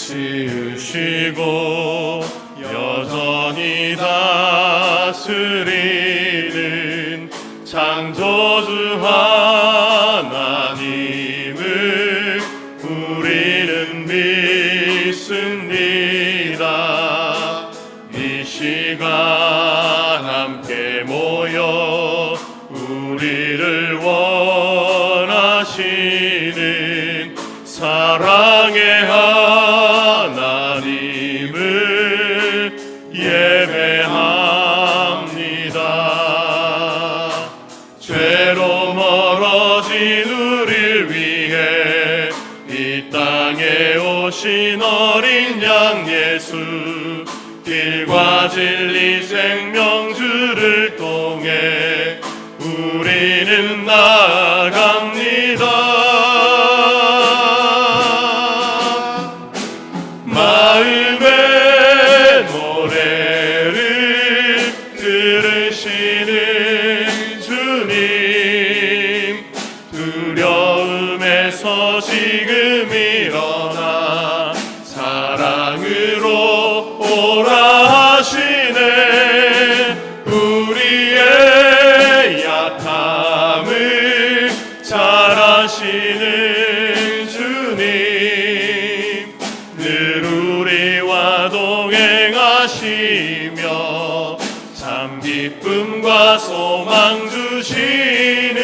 지으시고 여전히 다스리는 창조주 하나님을 우리는 믿습니다. 이 시간 함께 모여 우리를 원하시는 사랑의 하나님을 예배합니다. 죄로 멀어진 우리를 위해 이 땅에 오신 어린 양 예수, 길과 진리 생명주를 통해 우리는 나아갑니다. 마음의 노래를 들으시는 주님, 두려움에서 지금 일어나 사랑으로 오라 하시네. 우리의 약함을 잘 아시는 주님, 늘 우리와 동행하시며 참 기쁨과 소망 주시는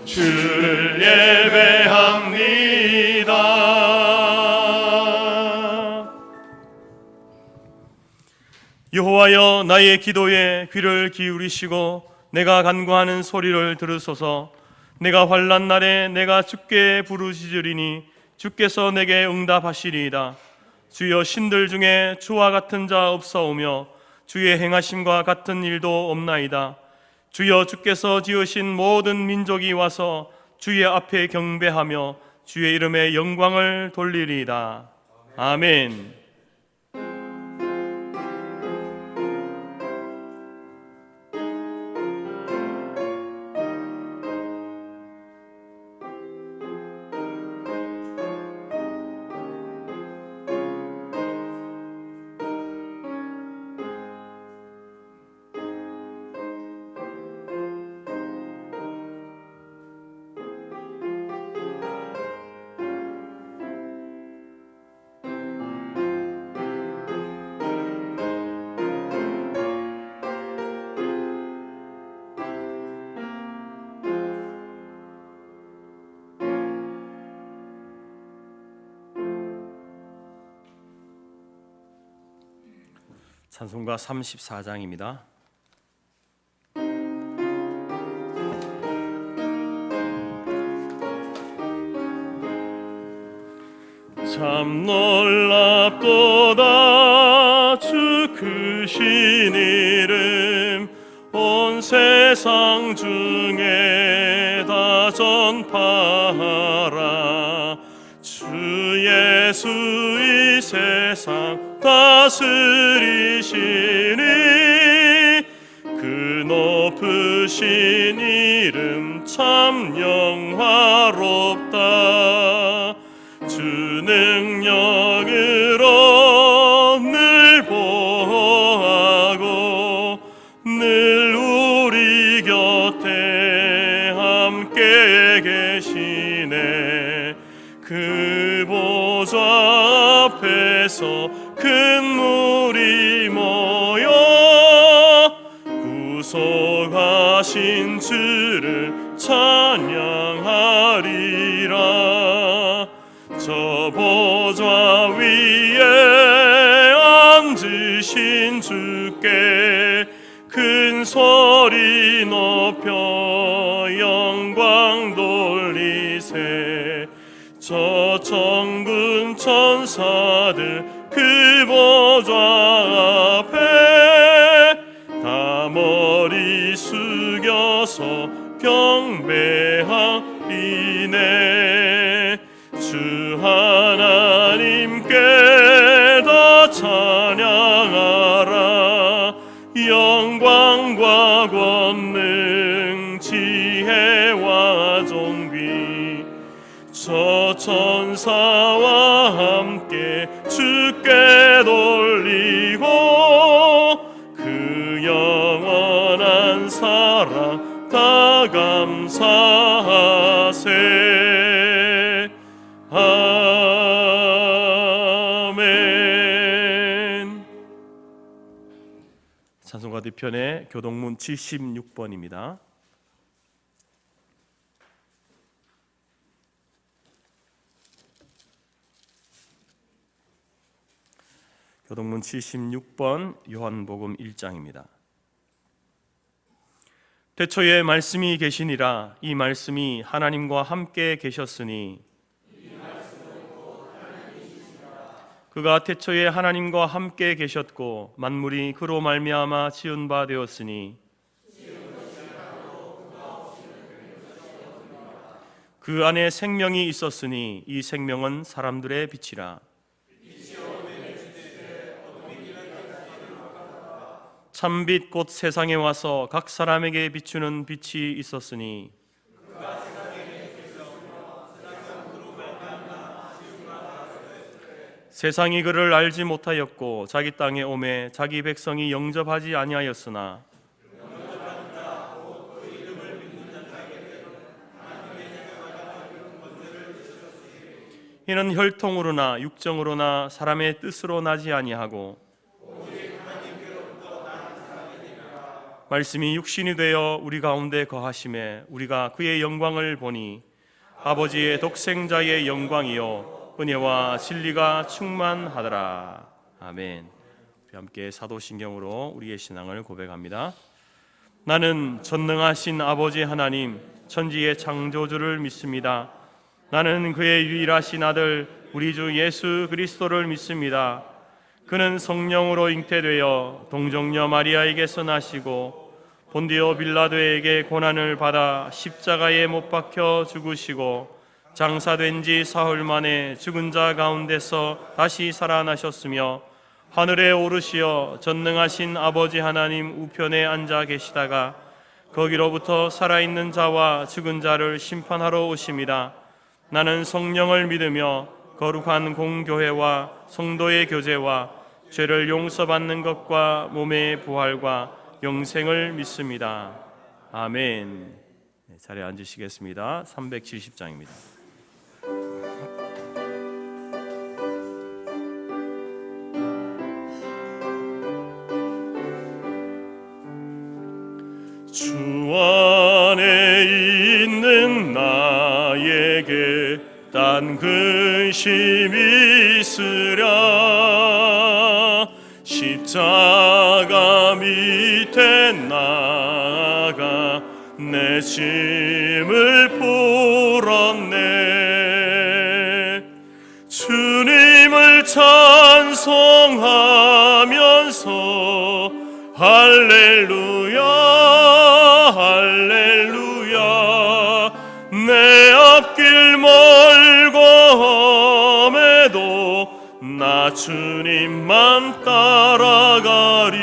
주를 예배합니다. 여호와여, 나의 기도에 귀를 기울이시고 내가 간구하는 소리를 들으소서. 내가 환난 날에 내가 주께 부르짖으리니 주께서 내게 응답하시리이다. 주여, 신들 중에 주와 같은 자 없사오며 주의 행하심과 같은 일도 없나이다. 주여, 주께서 지으신 모든 민족이 와서 주의 앞에 경배하며 주의 이름에 영광을 돌리리이다. 아멘. 찬송가 34장입니다. 참 놀랍도다 주 크신 이름, 온 세상 중에 다 전파하라. 주 예수 이 세상 다스리시니 그 높으신 이름 참 영화롭다. 주 능력으로 늘 보호하고 늘 우리 곁에 함께 계시네. 그 보좌 앞에서 큰 무리 모여 구속하신 주를 찬양하리라. 저 보좌 위에 앉으신 주께 큰 소리 높여 영광 돌리세. 저 천군 천사들 그 보좌 앞에 다 머리 숙여서 경배하리네. 주 하나님께 다 찬양하라. 영광과 권능 지혜와 존귀 저 천사와 함께 주께 돌리고 그 영원한 사랑 다 감사하세. 아멘. 찬송가 뒤편에 교동문 76번입니다. 교동문 76번 요한복음 1장입니다. 태초에 말씀이 계시니라. 이 말씀이 하나님과 함께 계셨으니 그가 태초에 하나님과 함께 계셨고 만물이 그로 말미암아 지은 바 되었으니 그 안에 생명이 있었으니 이 생명은 사람들의 빛이라. 참빛 곧 세상에 와서 각 사람에게 비추는 빛이 있었으니 세상이 그를 알지 못하였고 자기 땅에 오매 자기 백성이 영접하지 아니하였으나 이는 혈통으로나 육정으로나 사람의 뜻으로 나지 아니하고 말씀이 육신이 되어 우리 가운데 거하심에 우리가 그의 영광을 보니 아버지의 독생자의 영광이요 은혜와 진리가 충만하더라. 아멘. 우리 함께 사도신경으로 우리의 신앙을 고백합니다. 나는 전능하신 아버지 하나님 천지의 창조주를 믿습니다. 나는 그의 유일하신 아들 우리 주 예수 그리스도를 믿습니다. 그는 성령으로 잉태되어 동정녀 마리아에게서 나시고 본디오 빌라도에게 고난을 받아 십자가에 못 박혀 죽으시고 장사된 지 사흘 만에 죽은 자 가운데서 다시 살아나셨으며 하늘에 오르시어 전능하신 아버지 하나님 우편에 앉아 계시다가 거기로부터 살아있는 자와 죽은 자를 심판하러 오심이다. 나는 성령을 믿으며 거룩한 공교회와 성도의 교제와 죄를 용서받는 것과 몸의 부활과 영생을 믿습니다. 아멘. 자리에 앉으시겠습니다. 370장입니다. 주 안에 있는 나에게 딴 근심이 있으랴. 십자가 밑에 나아가 내 짐을 풀었네. 주님을 찬송하면서 할렐루야 할렐루야. 내 앞길 멀고 험해도 나 주님만 따라가리.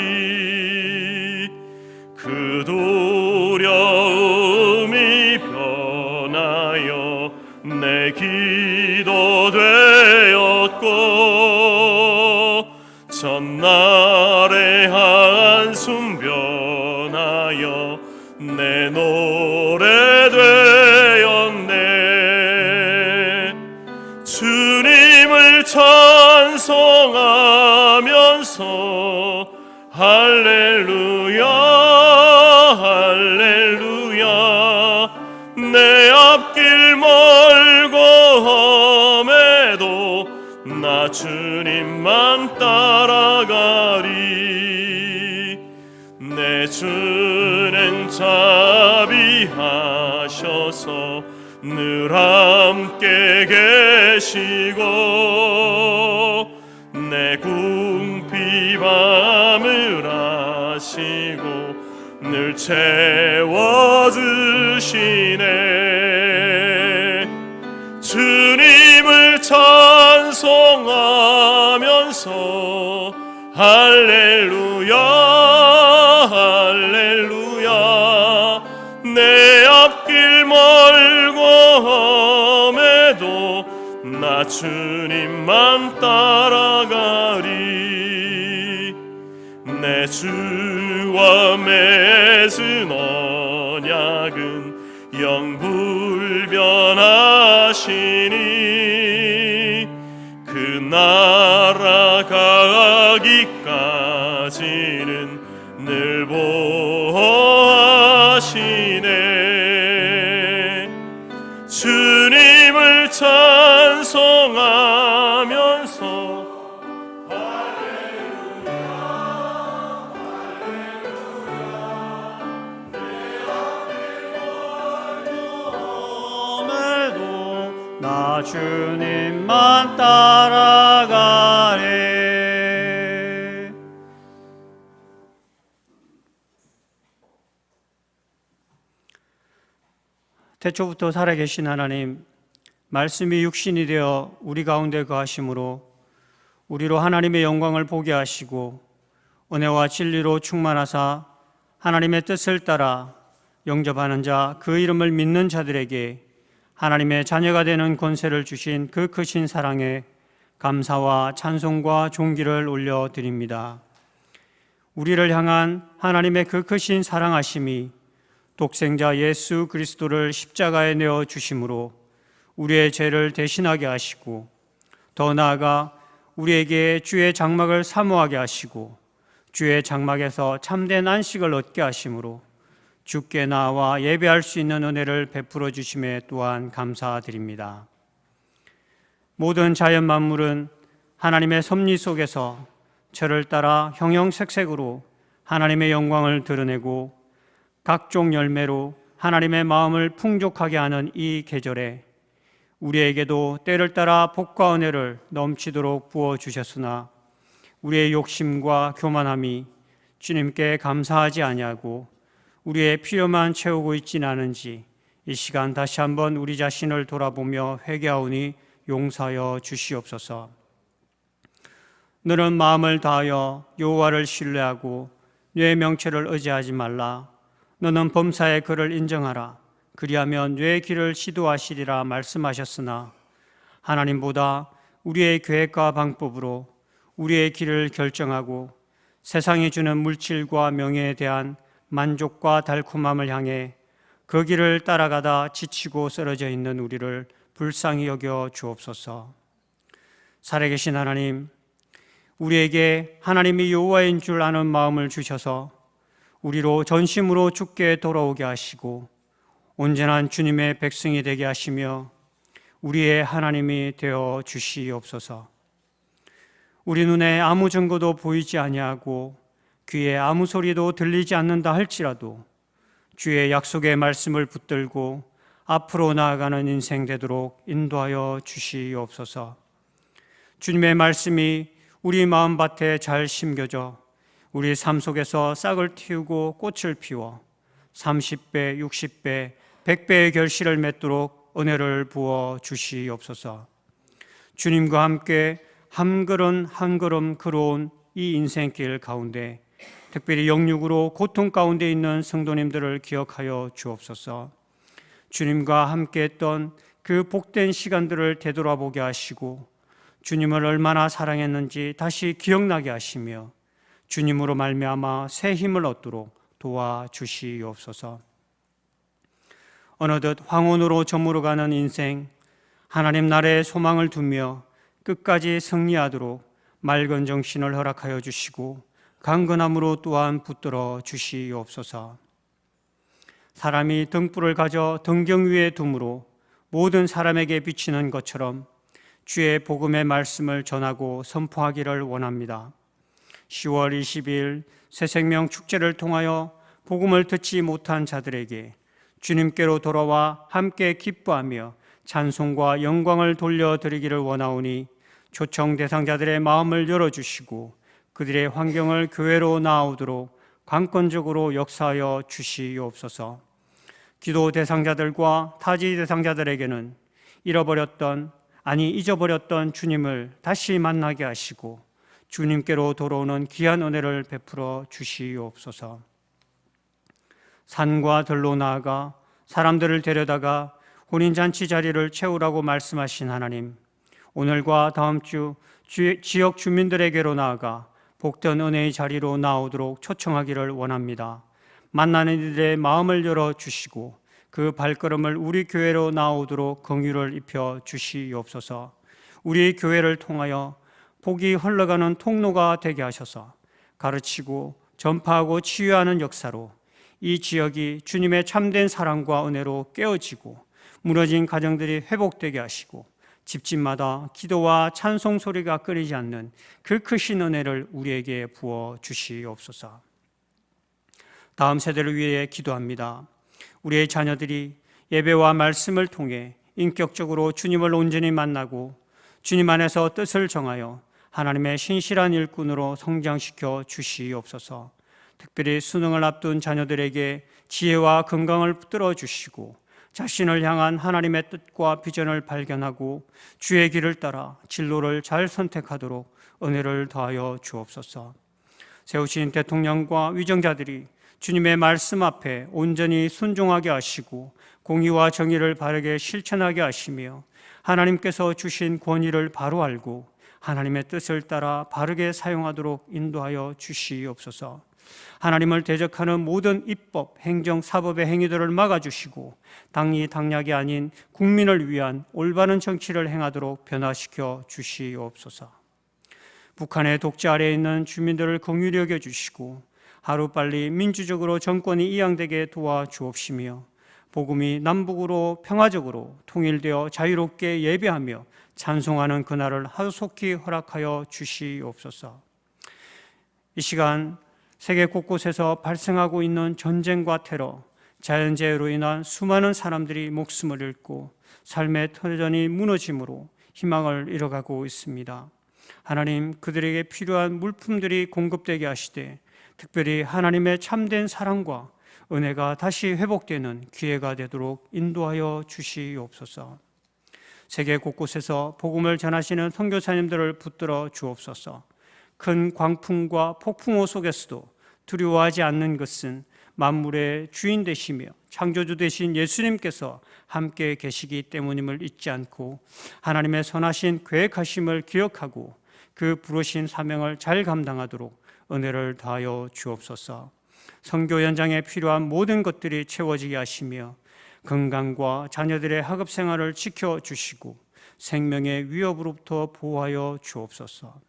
그 두려움이 변하여 내 기도 되었고 전날의 한숨 변하여 내 노래 되었네. 주님을 찬송하면서 할렐루야 할렐루야. 내 앞길 멀고 험해도 나 주님만 따라가리. 내 주는 자비하셔서 늘 함께 계시고 내 궁핍함을 아시고 늘 채워주시네. 주님을 찬송하면서 할렐루야 할렐루야. 내 앞길 멀고 험해도 나 주님만 따라가리. 내 주와 맺은 언약은 영불변하시니 그 나라 가기까지는 늘 보호하시네. 주님을 찬송하면서 오늘도 나 주님만 따라가리. 태초부터 살아계신 하나님, 말씀이 육신이 되어 우리 가운데 거하심으로 우리로 하나님의 영광을 보게 하시고 은혜와 진리로 충만하사 하나님의 뜻을 따라 영접하는 자, 그 이름을 믿는 자들에게 하나님의 자녀가 되는 권세를 주신 그 크신 사랑에 감사와 찬송과 존귀를 올려드립니다. 우리를 향한 하나님의 그 크신 사랑하심이 독생자 예수 그리스도를 십자가에 내어 주심으로 우리의 죄를 대신하게 하시고, 더 나아가 우리에게 주의 장막을 사모하게 하시고 주의 장막에서 참된 안식을 얻게 하심으로 주께 나와 예배할 수 있는 은혜를 베풀어 주심에 또한 감사드립니다. 모든 자연 만물은 하나님의 섭리 속에서 저를 따라 형형색색으로 하나님의 영광을 드러내고 각종 열매로 하나님의 마음을 풍족하게 하는 이 계절에 우리에게도 때를 따라 복과 은혜를 넘치도록 부어주셨으나 우리의 욕심과 교만함이 주님께 감사하지 아니하고 우리의 필요만 채우고 있지는 않은지 이 시간 다시 한번 우리 자신을 돌아보며 회개하오니 용서하여 주시옵소서. 너는 마음을 다하여 여호와를 신뢰하고 뇌의 명철을 의지하지 말라. 너는 범사의 그를 인정하라. 그리하면 뇌의 길을 시도하시리라 말씀하셨으나 하나님보다 우리의 계획과 방법으로 우리의 길을 결정하고 세상이 주는 물질과 명예에 대한 만족과 달콤함을 향해 그 길을 따라가다 지치고 쓰러져 있는 우리를 불쌍히 여겨 주옵소서. 살아계신 하나님, 우리에게 하나님이 여호와인 줄 아는 마음을 주셔서 우리로 전심으로 주께 돌아오게 하시고 온전한 주님의 백성이 되게 하시며 우리의 하나님이 되어 주시옵소서. 우리 눈에 아무 증거도 보이지 아니하고 귀에 아무 소리도 들리지 않는다 할지라도 주의 약속의 말씀을 붙들고 앞으로 나아가는 인생 되도록 인도하여 주시옵소서. 주님의 말씀이 우리 마음밭에 잘 심겨져 우리 삶 속에서 싹을 틔우고 꽃을 피워 30배, 60배, 100배의 결실을 맺도록 은혜를 부어 주시옵소서. 주님과 함께 한 걸음 한 걸음 걸어온 이 인생길 가운데 특별히 영육으로 고통 가운데 있는 성도님들을 기억하여 주옵소서. 주님과 함께 했던 그 복된 시간들을 되돌아보게 하시고 주님을 얼마나 사랑했는지 다시 기억나게 하시며 주님으로 말미암아 새 힘을 얻도록 도와주시옵소서. 어느덧 황혼으로 저물어가는 인생, 하나님 나라의 소망을 두며 끝까지 승리하도록 맑은 정신을 허락하여 주시고 강건함으로 또한 붙들어 주시옵소서. 사람이 등불을 가져 등경 위에 둠으로 모든 사람에게 비치는 것처럼 주의 복음의 말씀을 전하고 선포하기를 원합니다. 10월 20일 새생명 축제를 통하여 복음을 듣지 못한 자들에게 주님께로 돌아와 함께 기뻐하며 찬송과 영광을 돌려드리기를 원하오니 초청 대상자들의 마음을 열어주시고 그들의 환경을 교회로 나아오도록 강권적으로 역사하여 주시옵소서. 기도 대상자들과 타지 대상자들에게는 잊어버렸던 주님을 다시 만나게 하시고 주님께로 돌아오는 귀한 은혜를 베풀어 주시옵소서. 산과 들로 나아가 사람들을 데려다가 혼인잔치 자리를 채우라고 말씀하신 하나님, 오늘과 다음 주 지역 주민들에게로 나아가 복된 은혜의 자리로 나오도록 초청하기를 원합니다. 만나는 이들의 마음을 열어주시고 그 발걸음을 우리 교회로 나오도록 긍휼을 입혀 주시옵소서. 우리 교회를 통하여 복이 흘러가는 통로가 되게 하셔서 가르치고 전파하고 치유하는 역사로 이 지역이 주님의 참된 사랑과 은혜로 깨어지고 무너진 가정들이 회복되게 하시고 집집마다 기도와 찬송 소리가 끊이지 않는 그 크신 은혜를 우리에게 부어 주시옵소서. 다음 세대를 위해 기도합니다. 우리의 자녀들이 예배와 말씀을 통해 인격적으로 주님을 온전히 만나고 주님 안에서 뜻을 정하여 하나님의 신실한 일꾼으로 성장시켜 주시옵소서. 특별히 수능을 앞둔 자녀들에게 지혜와 건강을 붙들어 주시고 자신을 향한 하나님의 뜻과 비전을 발견하고 주의 길을 따라 진로를 잘 선택하도록 은혜를 더하여 주옵소서. 세우신 대통령과 위정자들이 주님의 말씀 앞에 온전히 순종하게 하시고 공의와 정의를 바르게 실천하게 하시며 하나님께서 주신 권위를 바로 알고 하나님의 뜻을 따라 바르게 사용하도록 인도하여 주시옵소서. 하나님을 대적하는 모든 입법, 행정, 사법의 행위들을 막아주시고 당리 당략이 아닌 국민을 위한 올바른 정치를 행하도록 변화시켜 주시옵소서. 북한의 독재 아래에 있는 주민들을 긍휼히 여겨주시고 하루빨리 민주적으로 정권이 이양되게 도와주옵시며 복음이 남북으로 평화적으로 통일되어 자유롭게 예배하며 찬송하는 그날을 하루속히 허락하여 주시옵소서. 이 시간 세계 곳곳에서 발생하고 있는 전쟁과 테러, 자연재해로 인한 수많은 사람들이 목숨을 잃고 삶의 터전이 무너짐으로 희망을 잃어가고 있습니다. 하나님, 그들에게 필요한 물품들이 공급되게 하시되 특별히 하나님의 참된 사랑과 은혜가 다시 회복되는 기회가 되도록 인도하여 주시옵소서. 세계 곳곳에서 복음을 전하시는 선교사님들을 붙들어 주옵소서. 큰 광풍과 폭풍우 속에서도 두려워하지 않는 것은 만물의 주인 되시며 창조주 되신 예수님께서 함께 계시기 때문임을 잊지 않고 하나님의 선하신 계획하심을 기억하고 그 부르신 사명을 잘 감당하도록 은혜를 다하여 주옵소서. 선교 현장에 필요한 모든 것들이 채워지게 하시며 건강과 자녀들의 학업 생활을 지켜주시고 생명의 위협으로부터 보호하여 주옵소서.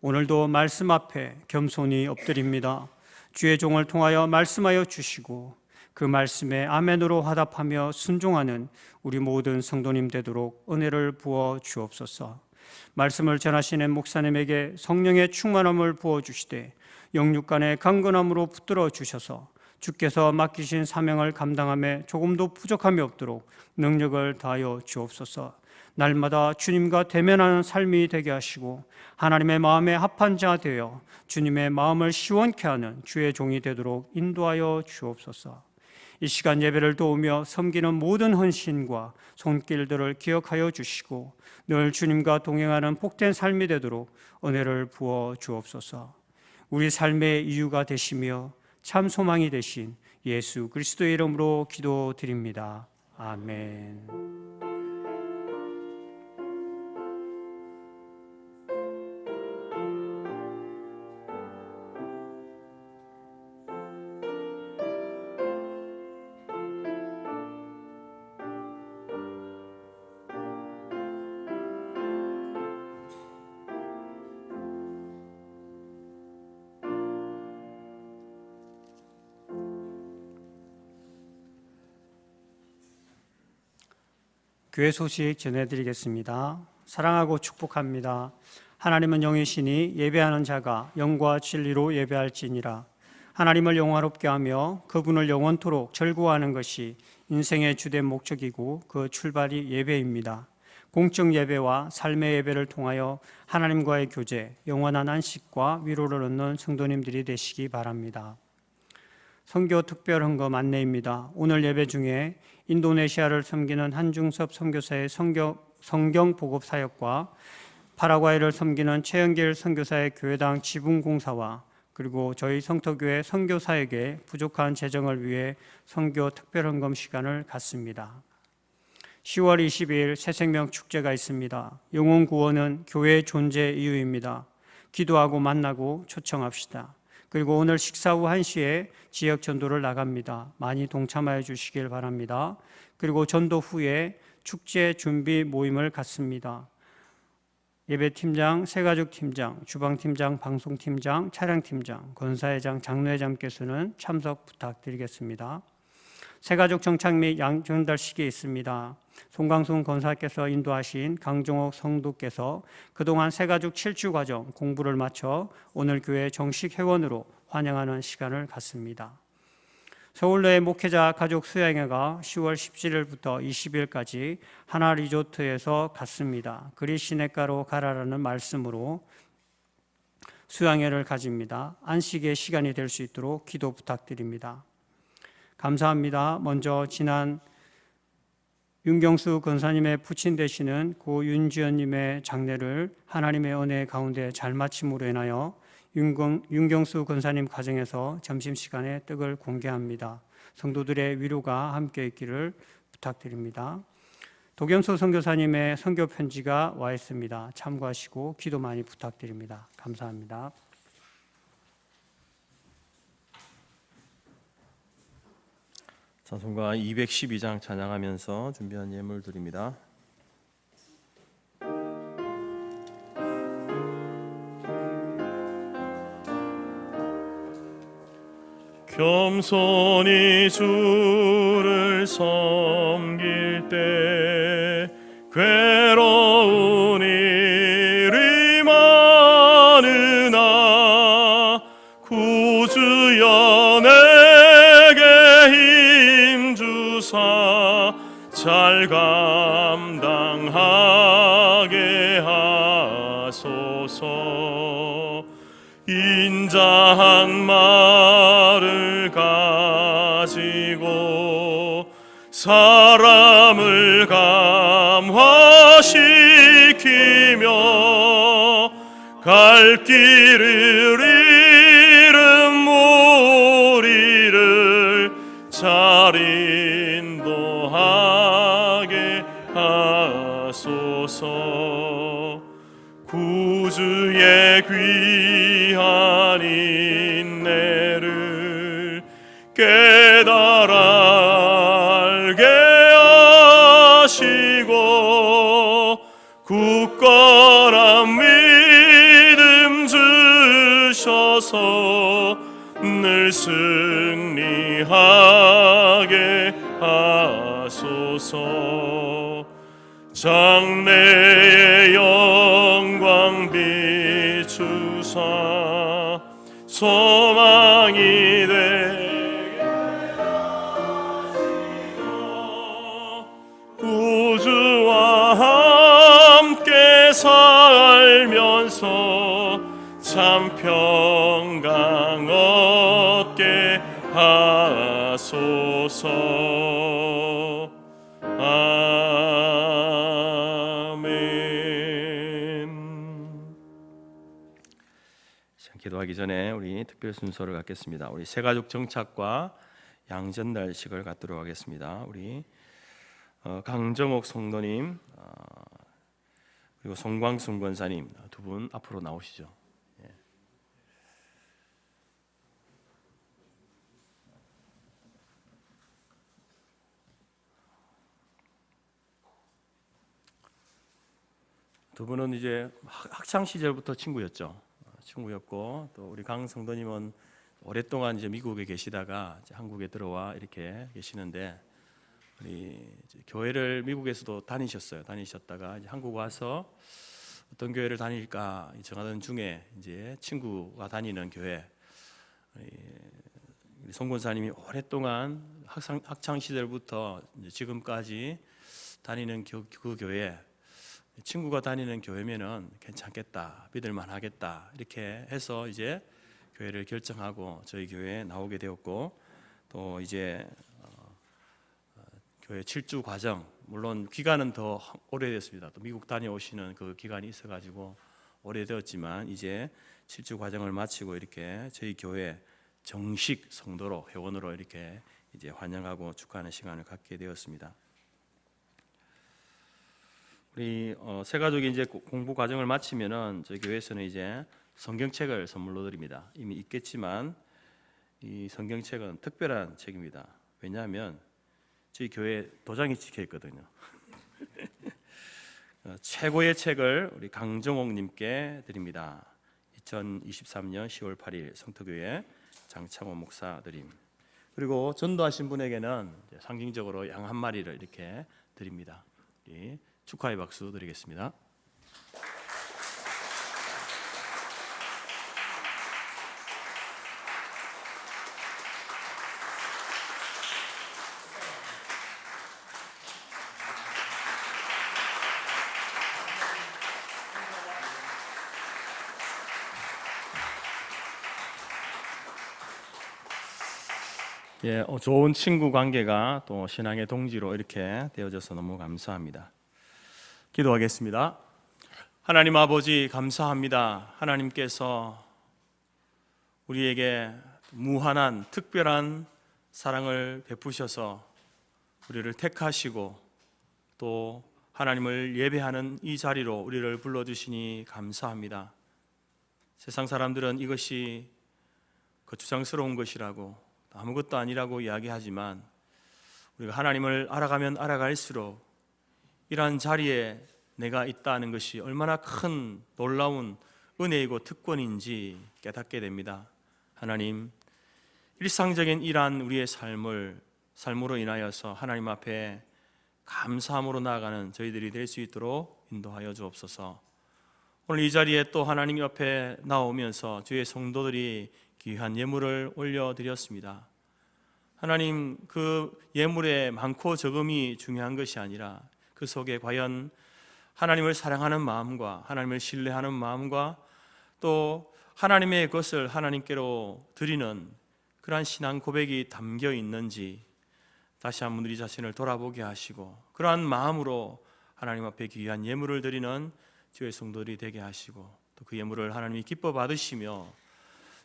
오늘도 말씀 앞에 겸손히 엎드립니다. 주의 종을 통하여 말씀하여 주시고 그 말씀에 아멘으로 화답하며 순종하는 우리 모든 성도님 되도록 은혜를 부어 주옵소서. 말씀을 전하시는 목사님에게 성령의 충만함을 부어 주시되 영육간의 강건함으로 붙들어 주셔서 주께서 맡기신 사명을 감당함에 조금도 부족함이 없도록 능력을 다하여 주옵소서. 날마다 주님과 대면하는 삶이 되게 하시고 하나님의 마음에 합한 자 되어 주님의 마음을 시원케 하는 주의 종이 되도록 인도하여 주옵소서. 이 시간 예배를 도우며 섬기는 모든 헌신과 손길들을 기억하여 주시고 늘 주님과 동행하는 복된 삶이 되도록 은혜를 부어 주옵소서. 우리 삶의 이유가 되시며 참 소망이 되신 예수 그리스도의 이름으로 기도드립니다. 아멘. 교회 소식 전해드리겠습니다. 사랑하고 축복합니다. 하나님은 영이시니 예배하는 자가 영과 진리로 예배할지니라. 하나님을 영화롭게 하며 그분을 영원토록 절구하는 것이 인생의 주된 목적이고 그 출발이 예배입니다. 공적 예배와 삶의 예배를 통하여 하나님과의 교제, 영원한 안식과 위로를 얻는 성도님들이 되시기 바랍니다. 선교 특별 헌금 안내입니다. 오늘 예배 중에 인도네시아를 섬기는 한중섭 선교사의 성경 보급 사역과 파라과이를 섬기는 최영길 선교사의 교회당 지붕 공사와 그리고 저희 성터교회 선교 사역에 부족한 재정을 위해 선교 특별 헌금 시간을 갖습니다. 10월 20일 새생명 축제가 있습니다. 영혼 구원은 교회의 존재 이유입니다. 기도하고 만나고 초청합시다. 그리고 오늘 식사 후 1시에 지역 전도를 나갑니다. 많이 동참하여 주시길 바랍니다. 그리고 전도 후에 축제 준비 모임을 갖습니다. 예배팀장, 새가족팀장, 주방팀장, 방송팀장, 차량팀장, 권사회장, 장로회장께서는 참석 부탁드리겠습니다. 새가족 정착 및 양전달식이 있습니다. 송광순 권사께서 인도하신 강종옥 성도께서 그동안 새가족 7주 과정 공부를 마쳐 오늘 교회 정식 회원으로 환영하는 시간을 갖습니다. 서울로의 목회자 가족 수양회가 10월 17일부터 20일까지 하나 리조트에서 갖습니다. 그리 시냇가로 가라라는 말씀으로 수양회를 가집니다. 안식의 시간이 될 수 있도록 기도 부탁드립니다. 감사합니다. 먼저 지난 윤경수 권사님의 부친 되시는 고 윤지연님의 장례를 하나님의 은혜 가운데 잘 마침으로 인하여 윤경수 권사님 가정에서 점심시간에 떡을 공개합니다. 성도들의 위로가 함께 있기를 부탁드립니다. 도겸수 선교사님의 선교 편지가 와 있습니다. 참고하시고 기도 많이 부탁드립니다. 감사합니다. 찬송가 212장 찬양하면서 준비한 예물 드립니다. 겸손히 주를 섬길 때 괴로운 일이 많으나 구주여 내게 힘 주사 잘 감당하게 하소서. 인자한 말을 가지고 사람을 감화시키며 갈 길을 잃은 무리를 잘 인도하게 하소서. 구주의 귀한 인내를 깨달아 알게 하시고 굳건한 믿음 주셔서 늘 승리하게 하소서. 장래의 영광 비추사 소망이 되게 하시고 구주와 함께 살면서 참 평강 얻게 하소서. 기도하기 전에 우리 특별 순서를 갖겠습니다. 우리 새가족 정착과 양전달식을 갖도록 하겠습니다. 우리 강정옥 성도님 그리고 송광순 권사님 두 분 앞으로 나오시죠. 두 분은 이제 학창 시절부터 친구였죠. 친구였고 또 우리 강 성도님은 오랫동안 이제 미국에 계시다가 이제 한국에 들어와 이렇게 계시는데 우리 교회를 미국에서도 다니셨다가 이제 한국 와서 어떤 교회를 다닐까 정하던 중에 이제 친구가 다니는 교회 우리 송 권사님이 오랫동안 학창 시절부터 이제 지금까지 다니는 그 교회 친구가 다니는 교회면은 괜찮겠다, 믿을만하겠다 이렇게 해서 이제 교회를 결정하고 저희 교회에 나오게 되었고 또 이제 교회 7주 과정 물론 기간은 더 오래됐습니다. 또 미국 다녀오시는 그 기간이 있어가지고 오래되었지만 이제 7주 과정을 마치고 이렇게 저희 교회 정식 성도로 회원으로 이렇게 이제 환영하고 축하하는 시간을 갖게 되었습니다. 우리 새 가족이 이제 공부 과정을 마치면은 저희 교회에서는 이제 성경책을 선물로 드립니다. 이미 있겠지만 이 성경책은 특별한 책입니다. 왜냐하면 저희 교회 도장이 찍혀 있거든요. 최고의 책을 우리 강정옥님께 드립니다. 2023년 10월 8일 성토교회 장창호 목사 드림. 그리고 전도하신 분에게는 상징적으로 양 한 마리를 이렇게 드립니다. 축하의 박수 드리겠습니다. 좋은 친구 관계가 또 신앙의 동지로 이렇게 되어져서 너무 감사합니다. 기도하겠습니다. 하나님 아버지 감사합니다. 하나님께서 우리에게 무한한 특별한 사랑을 베푸셔서 우리를 택하시고 또 하나님을 예배하는 이 자리로 우리를 불러주시니 감사합니다. 세상 사람들은 이것이 거추장스러운 것이라고 아무것도 아니라고 이야기하지만 우리가 하나님을 알아가면 알아갈수록 이러한 자리에 내가 있다는 것이 얼마나 큰 놀라운 은혜이고 특권인지 깨닫게 됩니다. 하나님, 일상적인 이러한 우리의 삶으로 인하여서 하나님 앞에 감사함으로 나아가는 저희들이 될 수 있도록 인도하여 주옵소서. 오늘 이 자리에 또 하나님 옆에 나오면서 주의 성도들이 귀한 예물을 올려드렸습니다. 하나님, 그 예물의 많고 적음이 중요한 것이 아니라 그 속에 과연 하나님을 사랑하는 마음과 하나님을 신뢰하는 마음과 또 하나님의 것을 하나님께로 드리는 그러한 신앙 고백이 담겨 있는지 다시 한번 우리 자신을 돌아보게 하시고 그러한 마음으로 하나님 앞에 귀한 예물을 드리는 주의 성도들이 되게 하시고 또 그 예물을 하나님이 기뻐 받으시며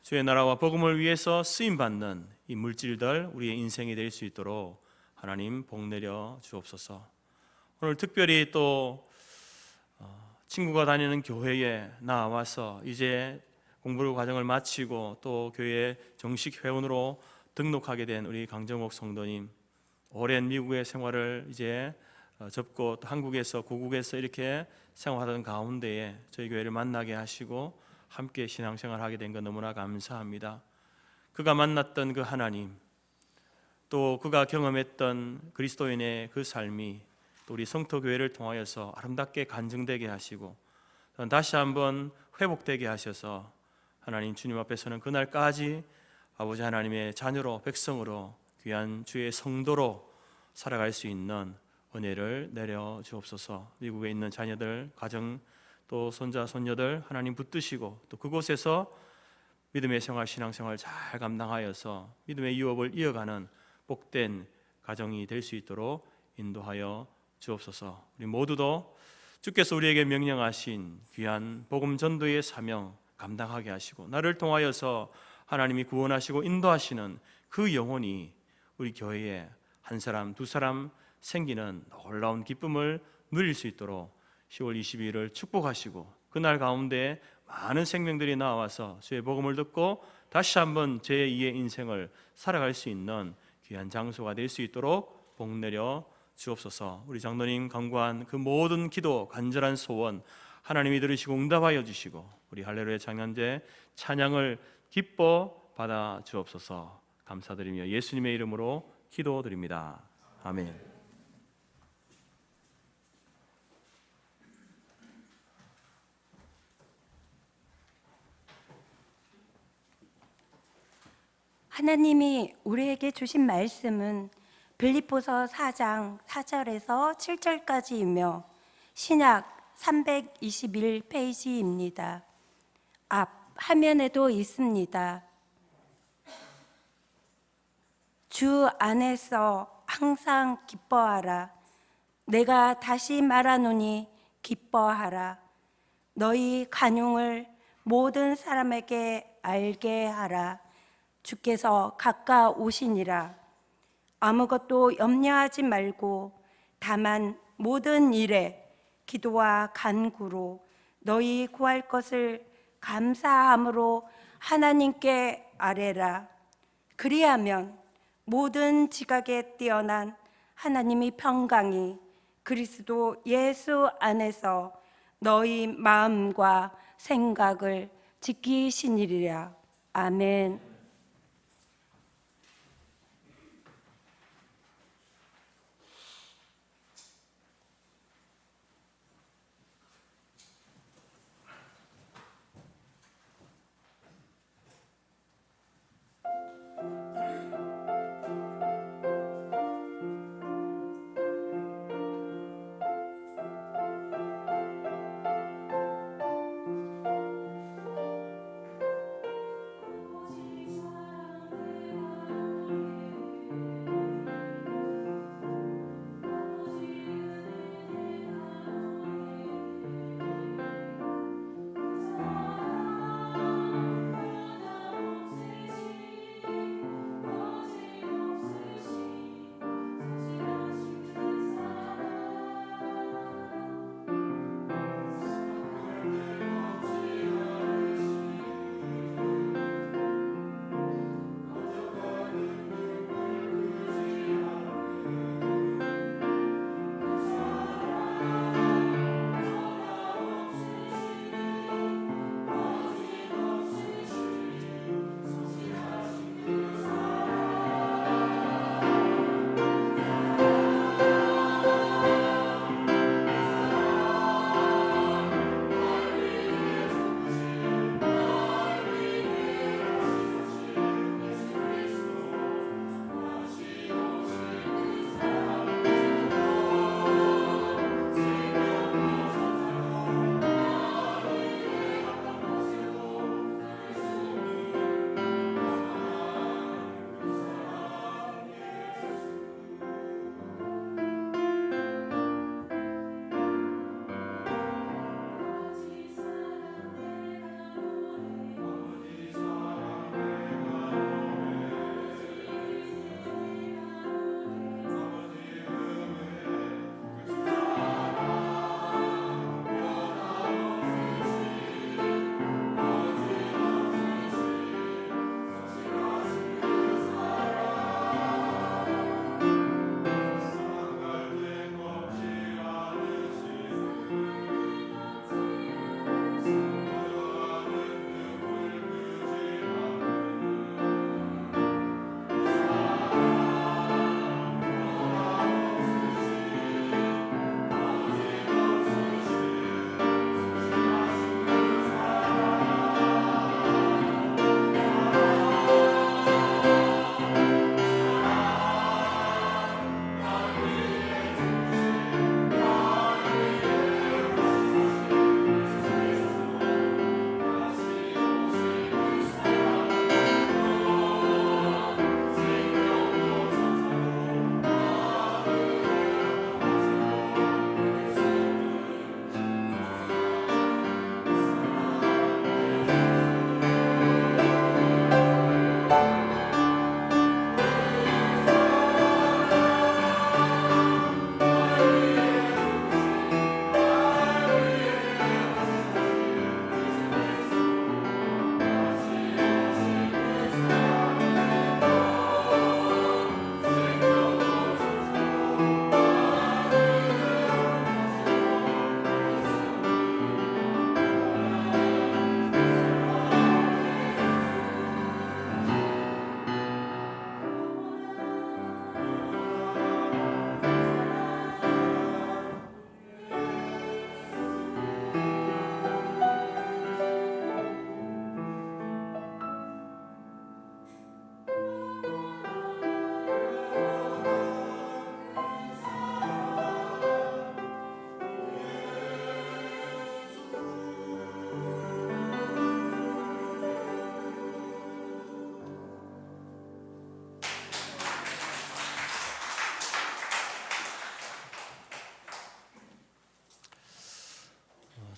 주의 나라와 복음을 위해서 쓰임받는 이 물질들 우리의 인생이 될 수 있도록 하나님 복 내려 주옵소서. 오늘 특별히 또 친구가 다니는 교회에 나와서 이제 공부 과정을 마치고 또 교회 정식 회원으로 등록하게 된 우리 강정옥 성도님, 오랜 미국의 생활을 이제 접고 또 한국에서 고국에서 이렇게 생활하던 가운데에 저희 교회를 만나게 하시고 함께 신앙생활을 하게 된 것 너무나 감사합니다. 그가 만났던 그 하나님, 또 그가 경험했던 그리스도인의 그 삶이 또 우리 성토교회를 통하여서 아름답게 간증되게 하시고 다시 한번 회복되게 하셔서 하나님 주님 앞에서는 그날까지 아버지 하나님의 자녀로 백성으로 귀한 주의 성도로 살아갈 수 있는 은혜를 내려 주옵소서. 미국에 있는 자녀들, 가정 또 손자 손녀들 하나님 붙드시고 또 그곳에서 믿음의 생활, 신앙생활 잘 감당하여서 믿음의 유업을 이어가는 복된 가정이 될 수 있도록 인도하여 주옵소서. 우리 모두도 주께서 우리에게 명령하신 귀한 복음 전도의 사명 감당하게 하시고 나를 통하여서 하나님이 구원하시고 인도하시는 그 영혼이 우리 교회에 한 사람 두 사람 생기는 놀라운 기쁨을 누릴 수 있도록 10월 22일을 축복하시고 그날 가운데 많은 생명들이 나와서 주의 복음을 듣고 다시 한번 제2의 인생을 살아갈 수 있는 귀한 장소가 될 수 있도록 복 내려 주옵소서. 우리 장로님 간구한 그 모든 기도, 간절한 소원 하나님이 들으시고 응답하여 주시고 우리 할렐루야 장년제 찬양을 기뻐 받아 주옵소서. 감사드리며 예수님의 이름으로 기도드립니다. 아멘. 하나님이 우리에게 주신 말씀은 빌립보서 4장 4절에서 7절까지이며 신약 321페이지입니다. 앞 화면에도 있습니다. 주 안에서 항상 기뻐하라. 내가 다시 말하노니 기뻐하라. 너희 간용을 모든 사람에게 알게 하라. 주께서 가까우시니라. 아무것도 염려하지 말고 다만 모든 일에 기도와 간구로 너희 구할 것을 감사함으로 하나님께 아뢰라. 그리하면 모든 지각에 뛰어난 하나님이 평강이 그리스도 예수 안에서 너희 마음과 생각을 지키시니리라. 아멘.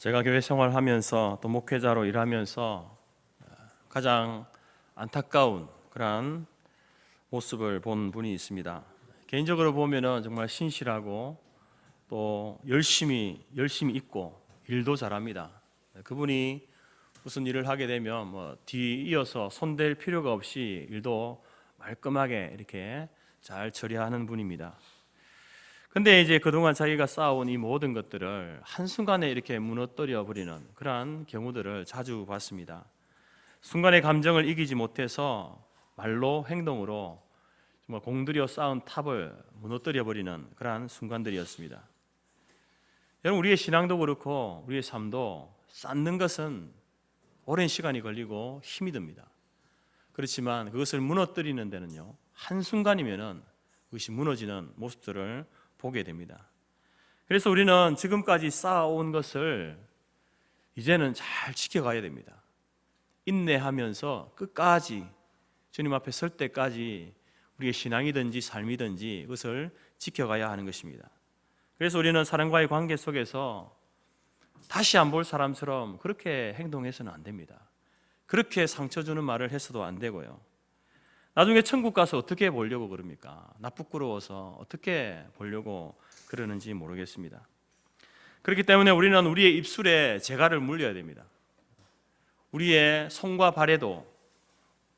제가 교회 생활하면서 또 목회자로 일하면서 가장 안타까운 그러한 모습을 본 분이 있습니다. 개인적으로 보면은 정말 신실하고 또 열심히 있고 일도 잘합니다. 그분이 무슨 일을 하게 되면 뭐 뒤이어서 손댈 필요가 없이 일도 말끔하게 이렇게 잘 처리하는 분입니다. 근데 이제 그동안 자기가 쌓아온 이 모든 것들을 한순간에 이렇게 무너뜨려 버리는 그러한 경우들을 자주 봤습니다. 순간의 감정을 이기지 못해서 말로 행동으로 정말 공들여 쌓은 탑을 무너뜨려 버리는 그러한 순간들이었습니다. 여러분, 우리의 신앙도 그렇고 우리의 삶도 쌓는 것은 오랜 시간이 걸리고 힘이 듭니다. 그렇지만 그것을 무너뜨리는 데는요, 한순간이면은 그것이 무너지는 모습들을 보게 됩니다. 그래서 우리는 지금까지 쌓아온 것을 이제는 잘 지켜가야 됩니다. 인내하면서 끝까지 주님 앞에 설 때까지 우리의 신앙이든지 삶이든지 그것을 지켜가야 하는 것입니다. 그래서 우리는 사람과의 관계 속에서 다시 안 볼 사람처럼 그렇게 행동해서는 안 됩니다. 그렇게 상처 주는 말을 해서도 안 되고요. 나중에 천국 가서 어떻게 보려고 그럽니까? 나 부끄러워서 어떻게 보려고 그러는지 모르겠습니다. 그렇기 때문에 우리는 우리의 입술에 재갈을 물려야 됩니다. 우리의 손과 발에도,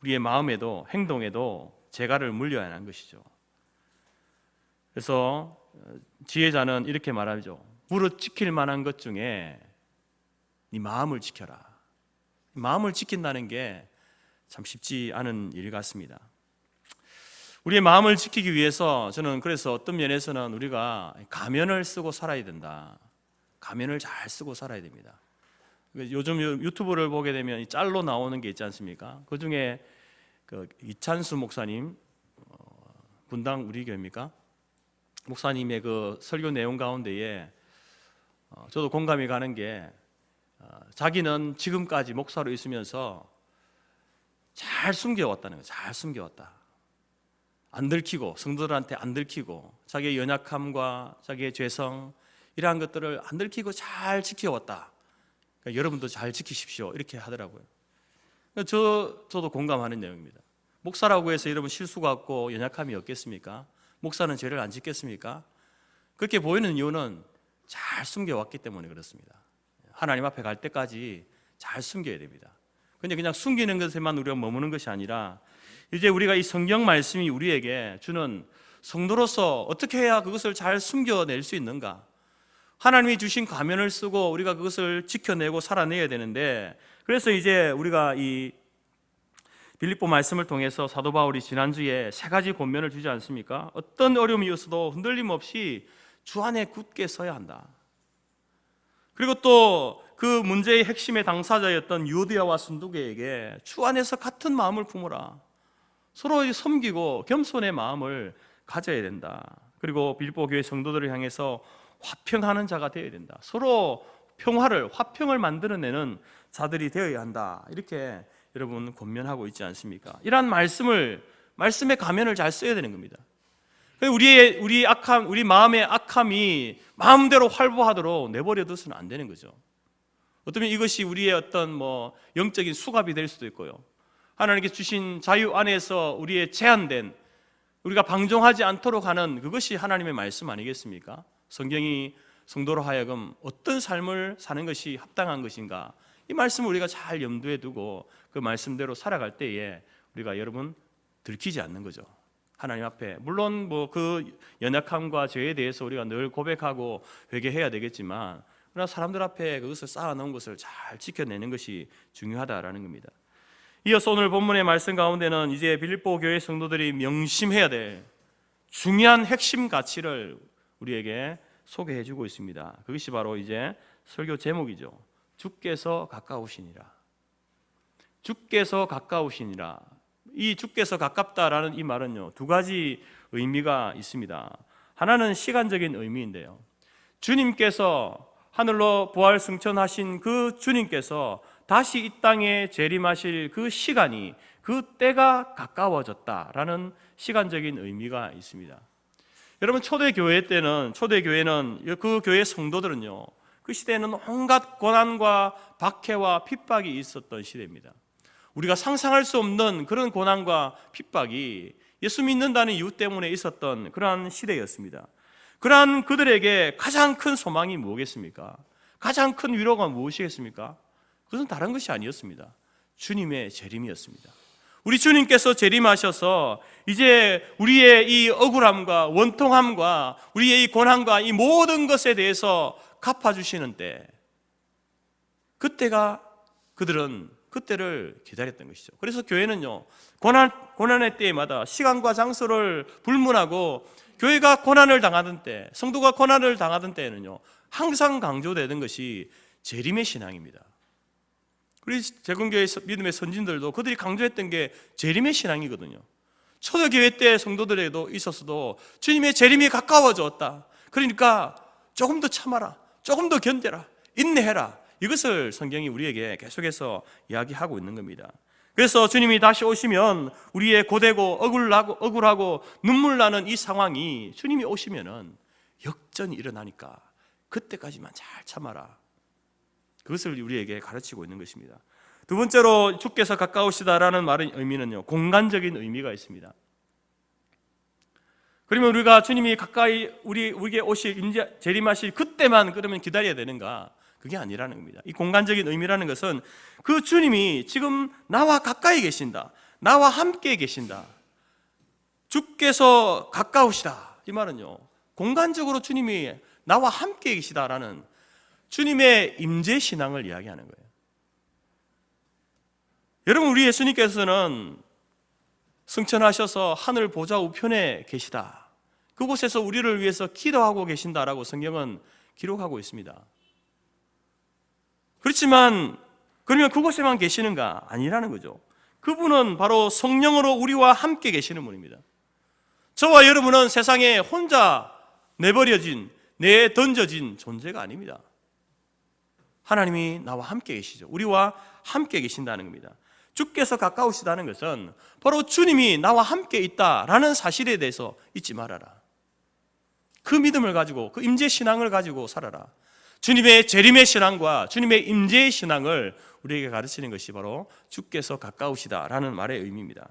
우리의 마음에도, 행동에도 재갈을 물려야 하는 것이죠. 그래서 지혜자는 이렇게 말하죠. 무릇 지킬 만한 것 중에 네 마음을 지켜라. 마음을 지킨다는 게 참 쉽지 않은 일 같습니다. 우리의 마음을 지키기 위해서 저는 그래서 어떤 면에서는 우리가 가면을 쓰고 살아야 된다. 가면을 잘 쓰고 살아야 됩니다. 요즘 유튜브를 보게 되면 이 짤로 나오는 게 있지 않습니까? 그 중에 그 이찬수 목사님, 분당 우리 교회입니까? 목사님의 그 설교 내용 가운데에 저도 공감이 가는 게 자기는 지금까지 목사로 있으면서 잘 숨겨왔다는 거예요. 잘 숨겨왔다. 안 들키고, 성도들한테 안 들키고, 자기의 연약함과 자기의 죄성 이러한 것들을 안 들키고 잘 지켜왔다. 그러니까 여러분도 잘 지키십시오. 이렇게 하더라고요. 저도 공감하는 내용입니다. 목사라고 해서 여러분 실수가 없고 연약함이 없겠습니까? 목사는 죄를 안 짓겠습니까? 그렇게 보이는 이유는 잘 숨겨왔기 때문에 그렇습니다. 하나님 앞에 갈 때까지 잘 숨겨야 됩니다. 근데 그냥 숨기는 것에만 우리가 머무는 것이 아니라 이제 우리가 이 성경 말씀이 우리에게 주는 성도로서 어떻게 해야 그것을 잘 숨겨낼 수 있는가? 하나님이 주신 가면을 쓰고 우리가 그것을 지켜내고 살아내야 되는데, 그래서 이제 우리가 이 빌립보 말씀을 통해서 사도 바울이 지난주에 3가지 권면을 주지 않습니까? 어떤 어려움이 있어도 흔들림 없이 주 안에 굳게 서야 한다. 그리고 또 그 문제의 핵심의 당사자였던 유오디아와 순두개에게 주 안에서 같은 마음을 품어라. 서로 섬기고 겸손의 마음을 가져야 된다. 그리고 빌립보 교회 성도들을 향해서 화평하는 자가 되어야 된다. 서로 평화를, 화평을 만들어내는 자들이 되어야 한다. 이렇게 여러분 권면하고 있지 않습니까? 이러한 말씀의 가면을 잘 써야 되는 겁니다. 우리 마음의 악함이 마음대로 활보하도록 내버려둬서는 안 되는 거죠. 어쩌면 이것이 우리의 어떤 영적인 수갑이 될 수도 있고요. 하나님께 주신 자유 안에서 우리의 제한된, 우리가 방종하지 않도록 하는 그것이 하나님의 말씀 아니겠습니까? 성경이 성도로 하여금 어떤 삶을 사는 것이 합당한 것인가, 이 말씀을 우리가 잘 염두에 두고 그 말씀대로 살아갈 때에 우리가 여러분 들키지 않는 거죠. 하나님 앞에 물론 그 연약함과 죄에 대해서 우리가 늘 고백하고 회개해야 되겠지만, 그러나 사람들 앞에 그것을 쌓아놓은 것을 잘 지켜내는 것이 중요하다라는 겁니다. 이어서 오늘 본문의 말씀 가운데는 이제 빌립보 교회 성도들이 명심해야 될 중요한 핵심 가치를 우리에게 소개해주고 있습니다. 그것이 바로 이제 설교 제목이죠. 주께서 가까우시니라. 주께서 가까우시니라. 이 주께서 가깝다라는 이 말은요, 2가지 의미가 있습니다. 하나는 시간적인 의미인데요, 주님께서 하늘로 부활 승천하신 그 주님께서 다시 이 땅에 재림하실 그 시간이, 그 때가 가까워졌다라는 시간적인 의미가 있습니다. 여러분, 초대교회는 그 교회 성도들은요, 그 시대에는 온갖 고난과 박해와 핍박이 있었던 시대입니다. 우리가 상상할 수 없는 그런 고난과 핍박이 예수 믿는다는 이유 때문에 있었던 그러한 시대였습니다. 그러한 그들에게 가장 큰 소망이 무엇이겠습니까? 가장 큰 위로가 무엇이겠습니까? 그것은 다른 것이 아니었습니다. 주님의 재림이었습니다. 우리 주님께서 재림하셔서 이제 우리의 이 억울함과 원통함과 우리의 이 고난과 이 모든 것에 대해서 갚아주시는 때, 그때가 그들은 그때를 기다렸던 것이죠. 그래서 교회는요, 고난의 때마다 시간과 장소를 불문하고 교회가 고난을 당하던 때, 성도가 고난을 당하던 때에는요, 항상 강조되던 것이 재림의 신앙입니다. 우리 재건교회 믿음의 선진들도 그들이 강조했던 게 재림의 신앙이거든요. 초대교회 때 성도들에게도 있었어도 주님의 재림이 가까워졌다. 그러니까 조금 더 참아라, 조금 더 견뎌라, 인내해라. 이것을 성경이 우리에게 계속해서 이야기하고 있는 겁니다. 그래서 주님이 다시 오시면 우리의 고되고 억울하고 눈물 나는 이 상황이 주님이 오시면은 역전이 일어나니까 그때까지만 잘 참아라. 그것을 우리에게 가르치고 있는 것입니다. 두 번째로 주께서 가까우시다라는 말의 의미는요, 공간적인 의미가 있습니다. 그러면 우리가 주님이 가까이 우리에게 오실 재림하실 그때만 그러면 기다려야 되는가? 그게 아니라는 겁니다. 이 공간적인 의미라는 것은 그 주님이 지금 나와 가까이 계신다, 나와 함께 계신다, 주께서 가까우시다, 이 말은요, 공간적으로 주님이 나와 함께 계시다라는 주님의 임재 신앙을 이야기하는 거예요. 여러분, 우리 예수님께서는 승천하셔서 하늘 보좌 우편에 계시다, 그곳에서 우리를 위해서 기도하고 계신다라고 성경은 기록하고 있습니다. 그렇지만 그러면 그곳에만 계시는가? 아니라는 거죠. 그분은 바로 성령으로 우리와 함께 계시는 분입니다. 저와 여러분은 세상에 혼자 내던져진 존재가 아닙니다. 하나님이 나와 함께 계시죠. 우리와 함께 계신다는 겁니다. 주께서 가까우시다는 것은 바로 주님이 나와 함께 있다라는 사실에 대해서 잊지 말아라. 그 믿음을 가지고, 그 임재 신앙을 가지고 살아라. 주님의 재림의 신앙과 주님의 임재의 신앙을 우리에게 가르치는 것이 바로 주께서 가까우시다라는 말의 의미입니다.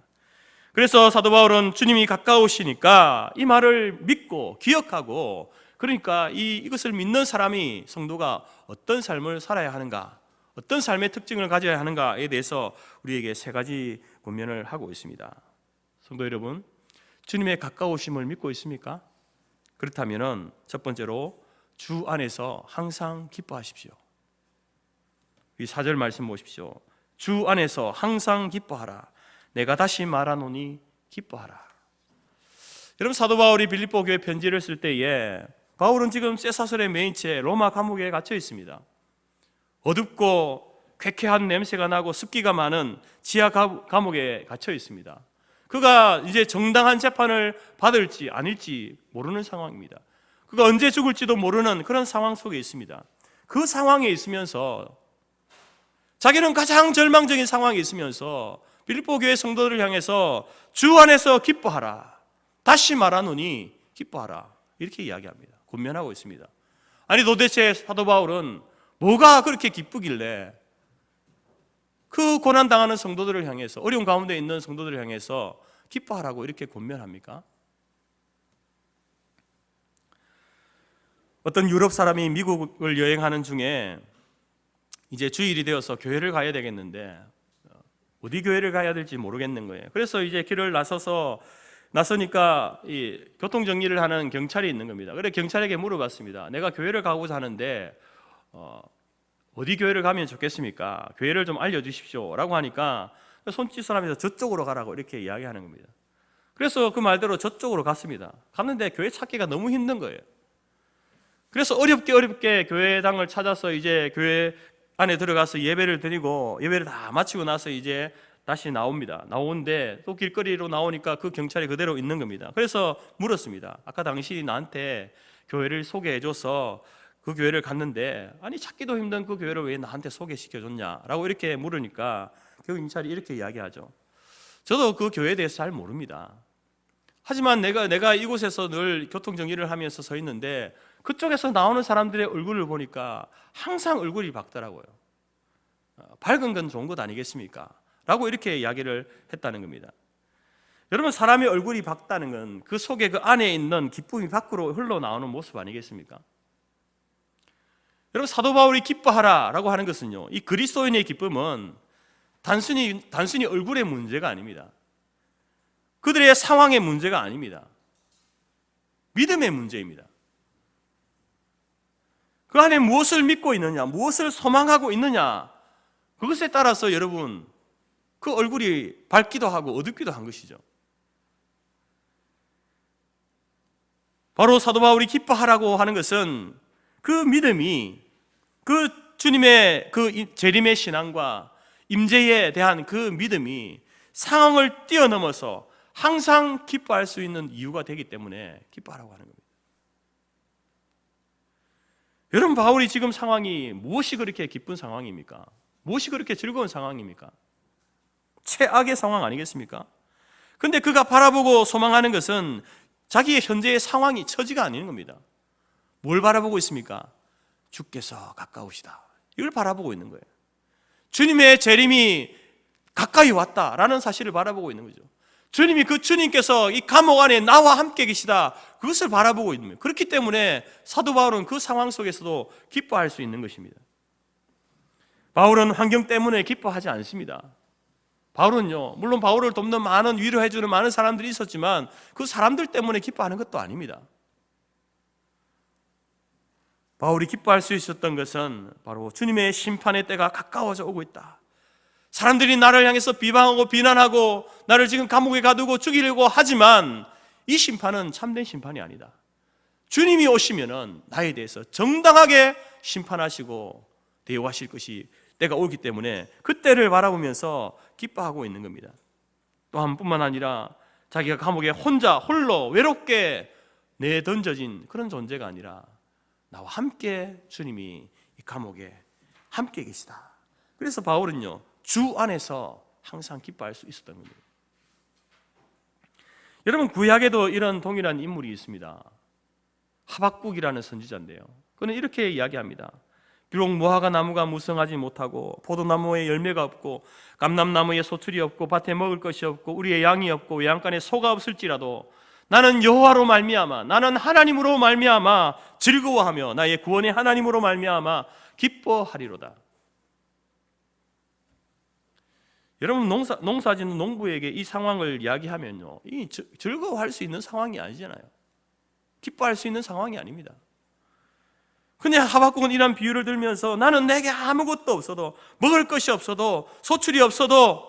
그래서 사도 바울은 주님이 가까우시니까 이 말을 믿고 기억하고, 그러니까 이것을 믿는 사람이, 성도가 어떤 삶을 살아야 하는가, 어떤 삶의 특징을 가져야 하는가에 대해서 우리에게 세 가지 권면을 하고 있습니다. 성도 여러분, 주님의 가까우심을 믿고 있습니까? 그렇다면 첫 번째로 주 안에서 항상 기뻐하십시오. 이 4절 말씀 보십시오. 주 안에서 항상 기뻐하라. 내가 다시 말하노니 기뻐하라. 여러분, 사도 바울이 빌립보 교회 편지를 쓸 때에 바울은 지금 쇠사슬에 매인 채 로마 감옥에 갇혀 있습니다. 어둡고 쾌쾌한 냄새가 나고 습기가 많은 지하 감옥에 갇혀 있습니다. 그가 이제 정당한 재판을 받을지 아닐지 모르는 상황입니다. 그가 언제 죽을지도 모르는 그런 상황 속에 있습니다. 그 상황에 있으면서 자기는 가장 절망적인 상황에 있으면서 빌립보 교회 성도들을 향해서 주 안에서 기뻐하라, 다시 말하노니 기뻐하라, 이렇게 이야기합니다. 권면하고 있습니다. 아니, 도대체 사도 바울은 뭐가 그렇게 기쁘길래 그 고난당하는 성도들을 향해서, 어려운 가운데 있는 성도들을 향해서 기뻐하라고 이렇게 권면합니까? 어떤 유럽 사람이 미국을 여행하는 중에 이제 주일이 되어서 교회를 가야 되겠는데 어디 교회를 가야 될지 모르겠는 거예요. 그래서 이제 길을 나서니까 이 교통 정리를 하는 경찰이 있는 겁니다. 그래 경찰에게 물어봤습니다. 내가 교회를 가고자 하는데 어디 교회를 가면 좋겠습니까? 교회를 좀 알려주십시오 라고 하니까 손짓사람에서 저쪽으로 가라고 이렇게 이야기하는 겁니다. 그래서 그 말대로 저쪽으로 갔습니다. 갔는데 교회 찾기가 너무 힘든 거예요. 그래서 어렵게 교회당을 찾아서 이제 교회 안에 들어가서 예배를 드리고, 예배를 다 마치고 나서 이제 다시 나옵니다. 나오는데 또 길거리로 나오니까 그 경찰이 그대로 있는 겁니다. 그래서 물었습니다. 아까 당신이 나한테 교회를 소개해줘서 그 교회를 갔는데, 아니 찾기도 힘든 그 교회를 왜 나한테 소개시켜줬냐라고 이렇게 물으니까 그 경찰이 이렇게 이야기하죠. 저도 그 교회에 대해서 잘 모릅니다. 하지만 내가 이곳에서 늘 교통정리를 하면서 서 있는데 그쪽에서 나오는 사람들의 얼굴을 보니까 항상 얼굴이 밝더라고요. 밝은 건 좋은 것 아니겠습니까? 라고 이렇게 이야기를 했다는 겁니다. 여러분, 사람의 얼굴이 밝다는 건 그 속에 그 안에 있는 기쁨이 밖으로 흘러나오는 모습 아니겠습니까? 여러분, 사도 바울이 기뻐하라라고 하는 것은요, 이 그리스도인의 기쁨은 단순히 얼굴의 문제가 아닙니다. 그들의 상황의 문제가 아닙니다. 믿음의 문제입니다. 그 안에 무엇을 믿고 있느냐, 무엇을 소망하고 있느냐, 그것에 따라서 여러분 그 얼굴이 밝기도 하고 어둡기도 한 것이죠. 바로 사도 바울이 기뻐하라고 하는 것은 그 믿음이 그 주님의 그 재림의 신앙과 임재에 대한 그 믿음이 상황을 뛰어넘어서 항상 기뻐할 수 있는 이유가 되기 때문에 기뻐하라고 하는 겁니다. 여러분, 바울이 지금 상황이 무엇이 그렇게 기쁜 상황입니까? 무엇이 그렇게 즐거운 상황입니까? 최악의 상황 아니겠습니까? 근데 그가 바라보고 소망하는 것은 자기의 현재의 상황이 처지가 아닌 겁니다. 뭘 바라보고 있습니까? 주께서 가까우시다. 이걸 바라보고 있는 거예요. 주님의 재림이 가까이 왔다라는 사실을 바라보고 있는 거죠. 주님께서 이 감옥 안에 나와 함께 계시다, 그것을 바라보고 있는 거예요. 그렇기 때문에 사도 바울은 그 상황 속에서도 기뻐할 수 있는 것입니다. 바울은 환경 때문에 기뻐하지 않습니다. 바울은요, 물론 바울을 돕는 많은, 위로해주는 많은 사람들이 있었지만 그 사람들 때문에 기뻐하는 것도 아닙니다. 바울이 기뻐할 수 있었던 것은 바로 주님의 심판의 때가 가까워져 오고 있다. 사람들이 나를 향해서 비방하고 비난하고 나를 지금 감옥에 가두고 죽이려고 하지만 이 심판은 참된 심판이 아니다. 주님이 오시면은 나에 대해서 정당하게 심판하시고 대우하실 것이 때가 오기 때문에 그때를 바라보면서 기뻐하고 있는 겁니다. 또한 뿐만 아니라 자기가 감옥에 홀로 외롭게 내던져진 그런 존재가 아니라 나와 함께 주님이 이 감옥에 함께 계시다. 그래서 바울은요, 주 안에서 항상 기뻐할 수 있었던 겁니다. 여러분, 구약에도 이런 동일한 인물이 있습니다. 하박국이라는 선지자인데요, 그는 이렇게 이야기합니다. 비록 무화과 나무가 무성하지 못하고 포도나무에 열매가 없고 감람나무에 소출이 없고 밭에 먹을 것이 없고 우리의 양이 없고 외양간에 소가 없을지라도 나는 여호와로 말미암아, 나는 하나님으로 말미암아 즐거워하며 나의 구원의 하나님으로 말미암아 기뻐하리로다. 여러분, 농사짓는 농부에게 이 상황을 이야기하면요, 이 즐거워할 수 있는 상황이 아니잖아요. 기뻐할 수 있는 상황이 아닙니다. 근데 하박국은 이런 비유를 들면서 나는 내게 아무것도 없어도, 먹을 것이 없어도, 소출이 없어도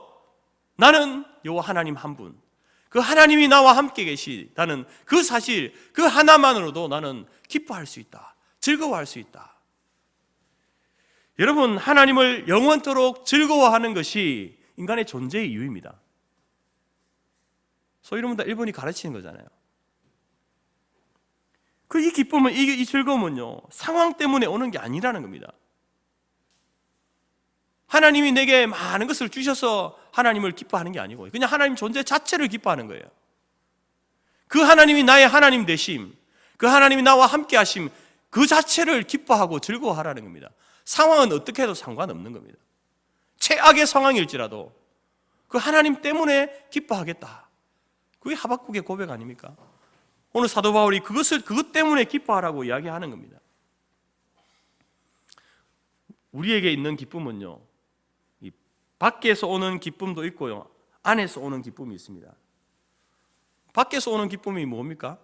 나는 여호와 하나님 한 분, 그 하나님이 나와 함께 계시다는 그 사실, 그 하나만으로도 나는 기뻐할 수 있다, 즐거워할 수 있다. 여러분, 하나님을 영원토록 즐거워하는 것이 인간의 존재의 이유입니다. 소위 이러면 다 일본이 가르치는 거잖아요. 이 기쁨은, 이 즐거움은요, 상황 때문에 오는 게 아니라는 겁니다. 하나님이 내게 많은 것을 주셔서 하나님을 기뻐하는 게 아니고 그냥 하나님 존재 자체를 기뻐하는 거예요. 그 하나님이 나의 하나님 되심, 그 하나님이 나와 함께 하심, 그 자체를 기뻐하고 즐거워하라는 겁니다. 상황은 어떻게 해도 상관없는 겁니다. 최악의 상황일지라도 그 하나님 때문에 기뻐하겠다. 그게 하박국의 고백 아닙니까? 오늘 사도 바울이 그것 때문에 기뻐하라고 이야기하는 겁니다. 우리에게 있는 기쁨은요, 이 밖에서 오는 기쁨도 있고요, 안에서 오는 기쁨이 있습니다. 밖에서 오는 기쁨이 뭡니까?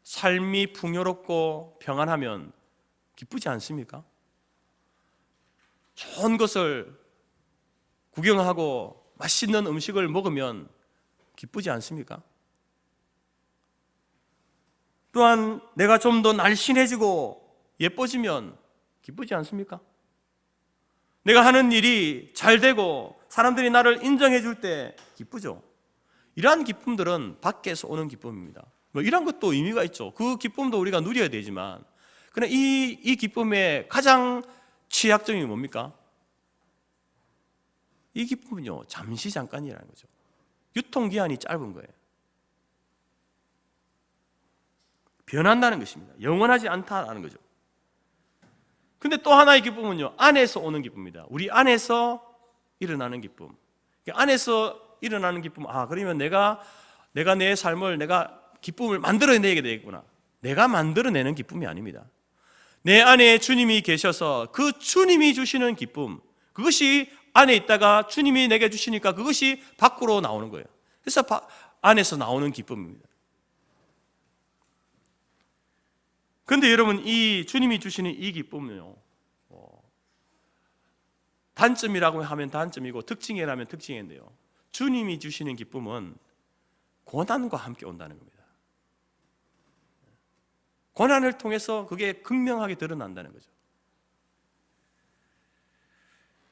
삶이 풍요롭고 평안하면 기쁘지 않습니까? 좋은 것을 구경하고 맛있는 음식을 먹으면 기쁘지 않습니까? 또한 내가 좀 더 날씬해지고 예뻐지면 기쁘지 않습니까? 내가 하는 일이 잘 되고 사람들이 나를 인정해 줄 때 기쁘죠. 이러한 기쁨들은 밖에서 오는 기쁨입니다. 이런 것도 의미가 있죠. 그 기쁨도 우리가 누려야 되지만, 그러나 이 기쁨의 가장 취약점이 뭡니까? 이 기쁨은요, 잠시 잠깐이라는 거죠. 유통기한이 짧은 거예요. 변한다는 것입니다. 영원하지 않다라는 거죠. 근데 또 하나의 기쁨은요, 안에서 오는 기쁨입니다. 우리 안에서 일어나는 기쁨. 안에서 일어나는 기쁨, 그러면 내가 내가 내 삶을, 내가 기쁨을 만들어내게 되겠구나. 내가 만들어내는 기쁨이 아닙니다. 내 안에 주님이 계셔서 그 주님이 주시는 기쁨, 그것이 안에 있다가 주님이 내게 주시니까 그것이 밖으로 나오는 거예요. 그래서 안에서 나오는 기쁨입니다. 그런데 여러분, 이 주님이 주시는 이 기쁨은요, 단점이라고 하면 단점이고 특징이라면 특징인데요, 주님이 주시는 기쁨은 고난과 함께 온다는 겁니다. 고난을 통해서 그게 극명하게 드러난다는 거죠.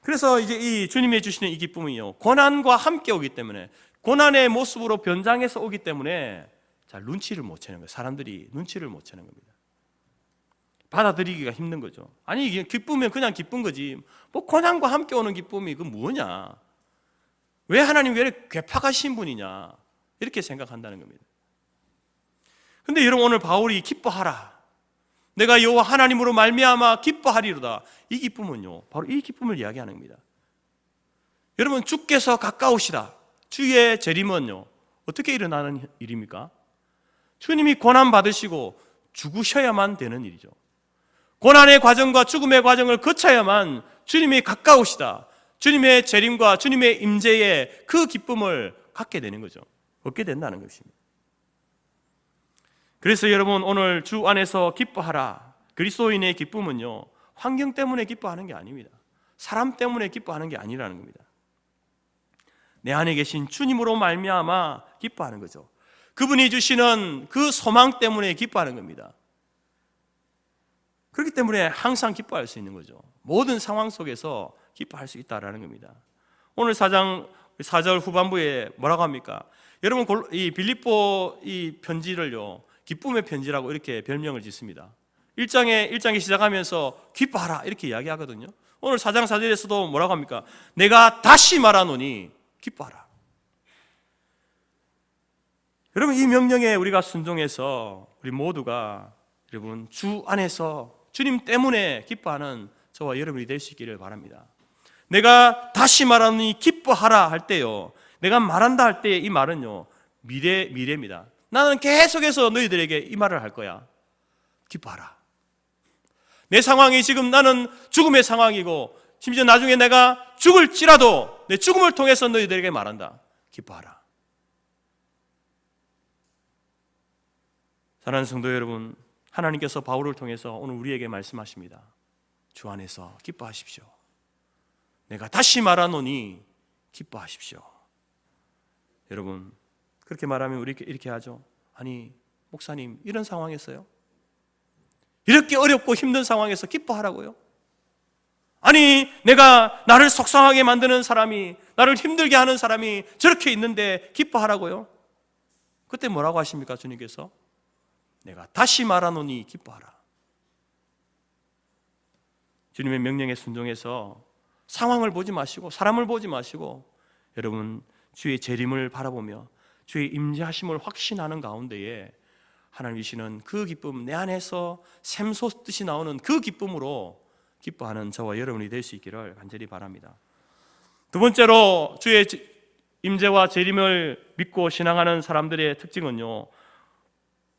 그래서 이제 이 주님이 주시는 이 기쁨은요, 고난과 함께 오기 때문에, 고난의 모습으로 변장해서 오기 때문에 잘 눈치를 못 채는 거예요. 사람들이 눈치를 못 채는 겁니다. 받아들이기가 힘든 거죠. 아니, 이게 기쁘면 그냥 기쁜 거지, 뭐 고난과 함께 오는 기쁨이 그 뭐냐, 왜 하나님 왜 이렇게 괴팍하신 분이냐, 이렇게 생각한다는 겁니다. 근데 여러분, 오늘 바울이 기뻐하라, 내가 여호와 하나님으로 말미암아 기뻐하리로다, 이 기쁨은요, 바로 이 기쁨을 이야기하는 겁니다. 여러분, 주께서 가까우시다, 주의 재림은요 어떻게 일어나는 일입니까? 주님이 고난 받으시고 죽으셔야만 되는 일이죠. 고난의 과정과 죽음의 과정을 거쳐야만 주님이 가까우시다, 주님의 재림과 주님의 임재의 그 기쁨을 갖게 되는 거죠. 얻게 된다는 것입니다. 그래서 여러분, 오늘 주 안에서 기뻐하라, 그리스도인의 기쁨은요, 환경 때문에 기뻐하는 게 아닙니다. 사람 때문에 기뻐하는 게 아니라는 겁니다. 내 안에 계신 주님으로 말미암아 기뻐하는 거죠. 그분이 주시는 그 소망 때문에 기뻐하는 겁니다. 그렇기 때문에 항상 기뻐할 수 있는 거죠. 모든 상황 속에서 기뻐할 수 있다라는 겁니다. 오늘 4장 4절 후반부에 뭐라고 합니까? 여러분, 이 빌립보 이 편지를요, 기쁨의 편지라고 이렇게 별명을 짓습니다. 1장에 시작하면서 기뻐하라 이렇게 이야기하거든요. 오늘 4장 4절에서도 뭐라고 합니까? 내가 다시 말하노니 기뻐하라. 여러분, 이 명령에 우리가 순종해서 우리 모두가 여러분 주 안에서 주님 때문에 기뻐하는 저와 여러분이 될 수 있기를 바랍니다. 내가 다시 말하노니 기뻐하라 할 때요, 내가 말한다 할 때 이 말은요, 미래입니다. 나는 계속해서 너희들에게 이 말을 할 거야. 기뻐하라. 내 상황이 지금 나는 죽음의 상황이고, 심지어 나중에 내가 죽을지라도 내 죽음을 통해서 너희들에게 말한다. 기뻐하라. 사랑하는 성도 여러분, 하나님께서 바울을 통해서 오늘 우리에게 말씀하십니다. 주 안에서 기뻐하십시오. 내가 다시 말하노니 기뻐하십시오. 여러분, 그렇게 말하면 우리 이렇게 하죠. 아니, 목사님, 이런 상황에서요? 이렇게 어렵고 힘든 상황에서 기뻐하라고요? 아니, 내가 나를 속상하게 만드는 사람이, 나를 힘들게 하는 사람이 저렇게 있는데 기뻐하라고요? 그때 뭐라고 하십니까, 주님께서? 내가 다시 말하노니 기뻐하라. 주님의 명령에 순종해서 상황을 보지 마시고 사람을 보지 마시고 여러분 주의 재림을 바라보며 주의 임재하심을 확신하는 가운데에 하나님이시는 그 기쁨, 내 안에서 샘솟듯이 나오는 그 기쁨으로 기뻐하는 저와 여러분이 될 수 있기를 간절히 바랍니다. 두 번째로 주의 임재와 재림을 믿고 신앙하는 사람들의 특징은요,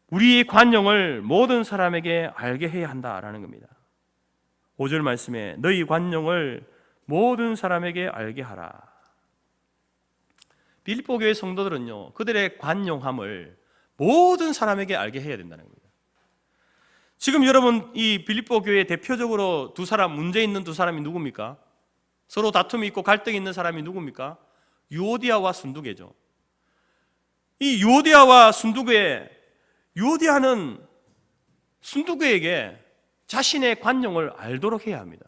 우리의 관용을 모든 사람에게 알게 해야 한다라는 겁니다. 5절 말씀에 너희 관용을 모든 사람에게 알게 하라. 빌립보 교회 성도들은요, 그들의 관용함을 모든 사람에게 알게 해야 된다는 겁니다. 지금 여러분, 이 빌립보 교회에 대표적으로 문제 있는 두 사람이 누굽니까? 서로 다툼이 있고 갈등이 있는 사람이 누굽니까? 유오디아와 순두계죠. 이 유오디아와 순두계, 유오디아는 순두계에게 자신의 관용을 알도록 해야 합니다.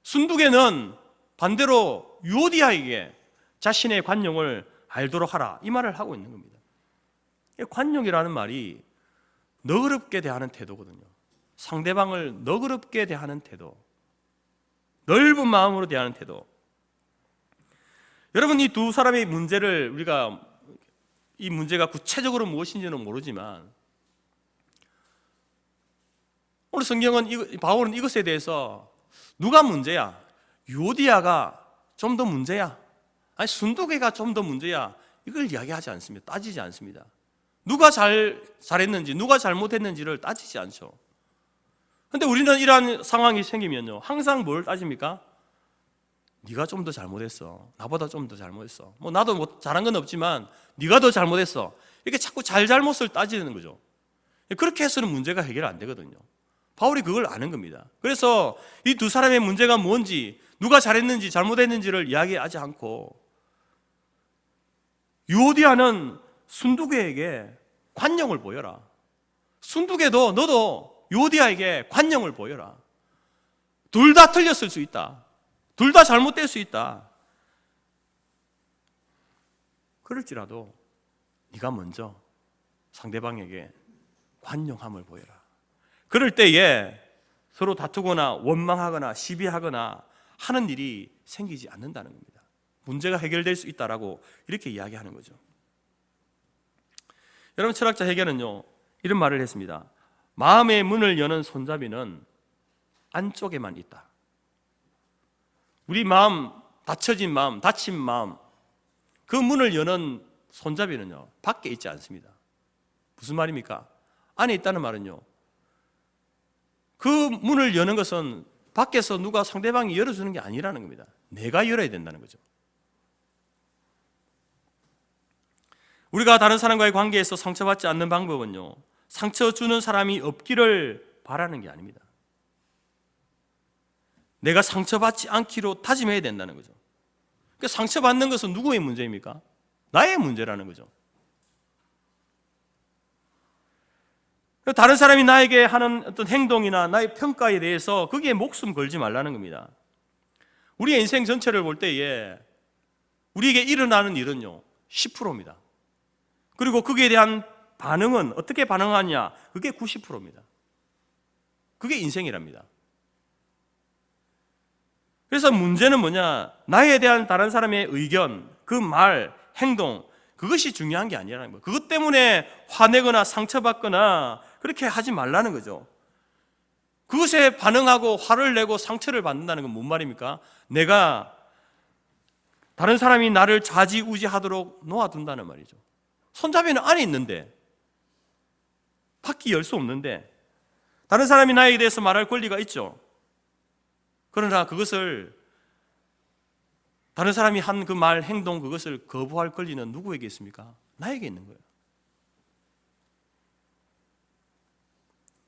순두계는 반대로 유오디아에게 자신의 관용을 알도록 하라, 이 말을 하고 있는 겁니다. 관용이라는 말이 너그럽게 대하는 태도거든요. 상대방을 너그럽게 대하는 태도, 넓은 마음으로 대하는 태도. 여러분, 이 두 사람의 문제를 우리가, 이 문제가 구체적으로 무엇인지는 모르지만 오늘 성경은, 바울은 이것에 대해서 누가 문제야? 유오디아가 좀 더 문제야? 아니, 순두계가 좀 더 문제야? 이걸 이야기하지 않습니다. 따지지 않습니다. 누가 잘했는지 누가 잘못했는지를 따지지 않죠. 그런데 우리는 이러한 상황이 생기면요, 항상 뭘 따집니까? 네가 좀 더 잘못했어. 나보다 좀 더 잘못했어. 뭐 나도 뭐 잘한 건 없지만 네가 더 잘못했어. 이렇게 자꾸 잘못을 따지는 거죠. 그렇게 해서는 문제가 해결 안 되거든요. 바울이 그걸 아는 겁니다. 그래서 이 두 사람의 문제가 뭔지, 누가 잘했는지 잘못했는지를 이야기하지 않고 유오디아는 순두개에게 관용을 보여라. 순두개도 너도 유오디아에게 관용을 보여라. 둘 다 틀렸을 수 있다. 둘 다 잘못될 수 있다. 그럴지라도 네가 먼저 상대방에게 관용함을 보여라. 그럴 때에 서로 다투거나 원망하거나 시비하거나 하는 일이 생기지 않는다는 겁니다. 문제가 해결될 수 있다라고 이렇게 이야기하는 거죠. 여러분, 철학자 헤겔은요, 이런 말을 했습니다. 마음의 문을 여는 손잡이는 안쪽에만 있다. 우리 마음, 닫혀진 마음, 닫힌 마음, 그 문을 여는 손잡이는요, 밖에 있지 않습니다. 무슨 말입니까? 안에 있다는 말은요, 그 문을 여는 것은 밖에서 누가 상대방이 열어주는 게 아니라는 겁니다. 내가 열어야 된다는 거죠. 우리가 다른 사람과의 관계에서 상처받지 않는 방법은요, 상처 주는 사람이 없기를 바라는 게 아닙니다. 내가 상처받지 않기로 다짐해야 된다는 거죠. 그러니까 상처받는 것은 누구의 문제입니까? 나의 문제라는 거죠. 다른 사람이 나에게 하는 어떤 행동이나 나의 평가에 대해서 거기에 목숨 걸지 말라는 겁니다. 우리의 인생 전체를 볼 때에 우리에게 일어나는 일은요, 10%입니다. 그리고 거기에 대한 반응은 어떻게 반응하냐? 그게 90%입니다. 그게 인생이랍니다. 그래서 문제는 뭐냐? 나에 대한 다른 사람의 의견, 그 말, 행동, 그것이 중요한 게 아니라는 거예요. 그것 때문에 화내거나 상처받거나 그렇게 하지 말라는 거죠. 그것에 반응하고 화를 내고 상처를 받는다는 건 뭔 말입니까? 내가 다른 사람이 나를 좌지우지하도록 놓아둔다는 말이죠. 손잡이는 안에 있는데, 밖이 열 수 없는데, 다른 사람이 나에 대해서 말할 권리가 있죠. 그러나 그것을, 다른 사람이 한 그 말, 행동, 그것을 거부할 권리는 누구에게 있습니까? 나에게 있는 거예요.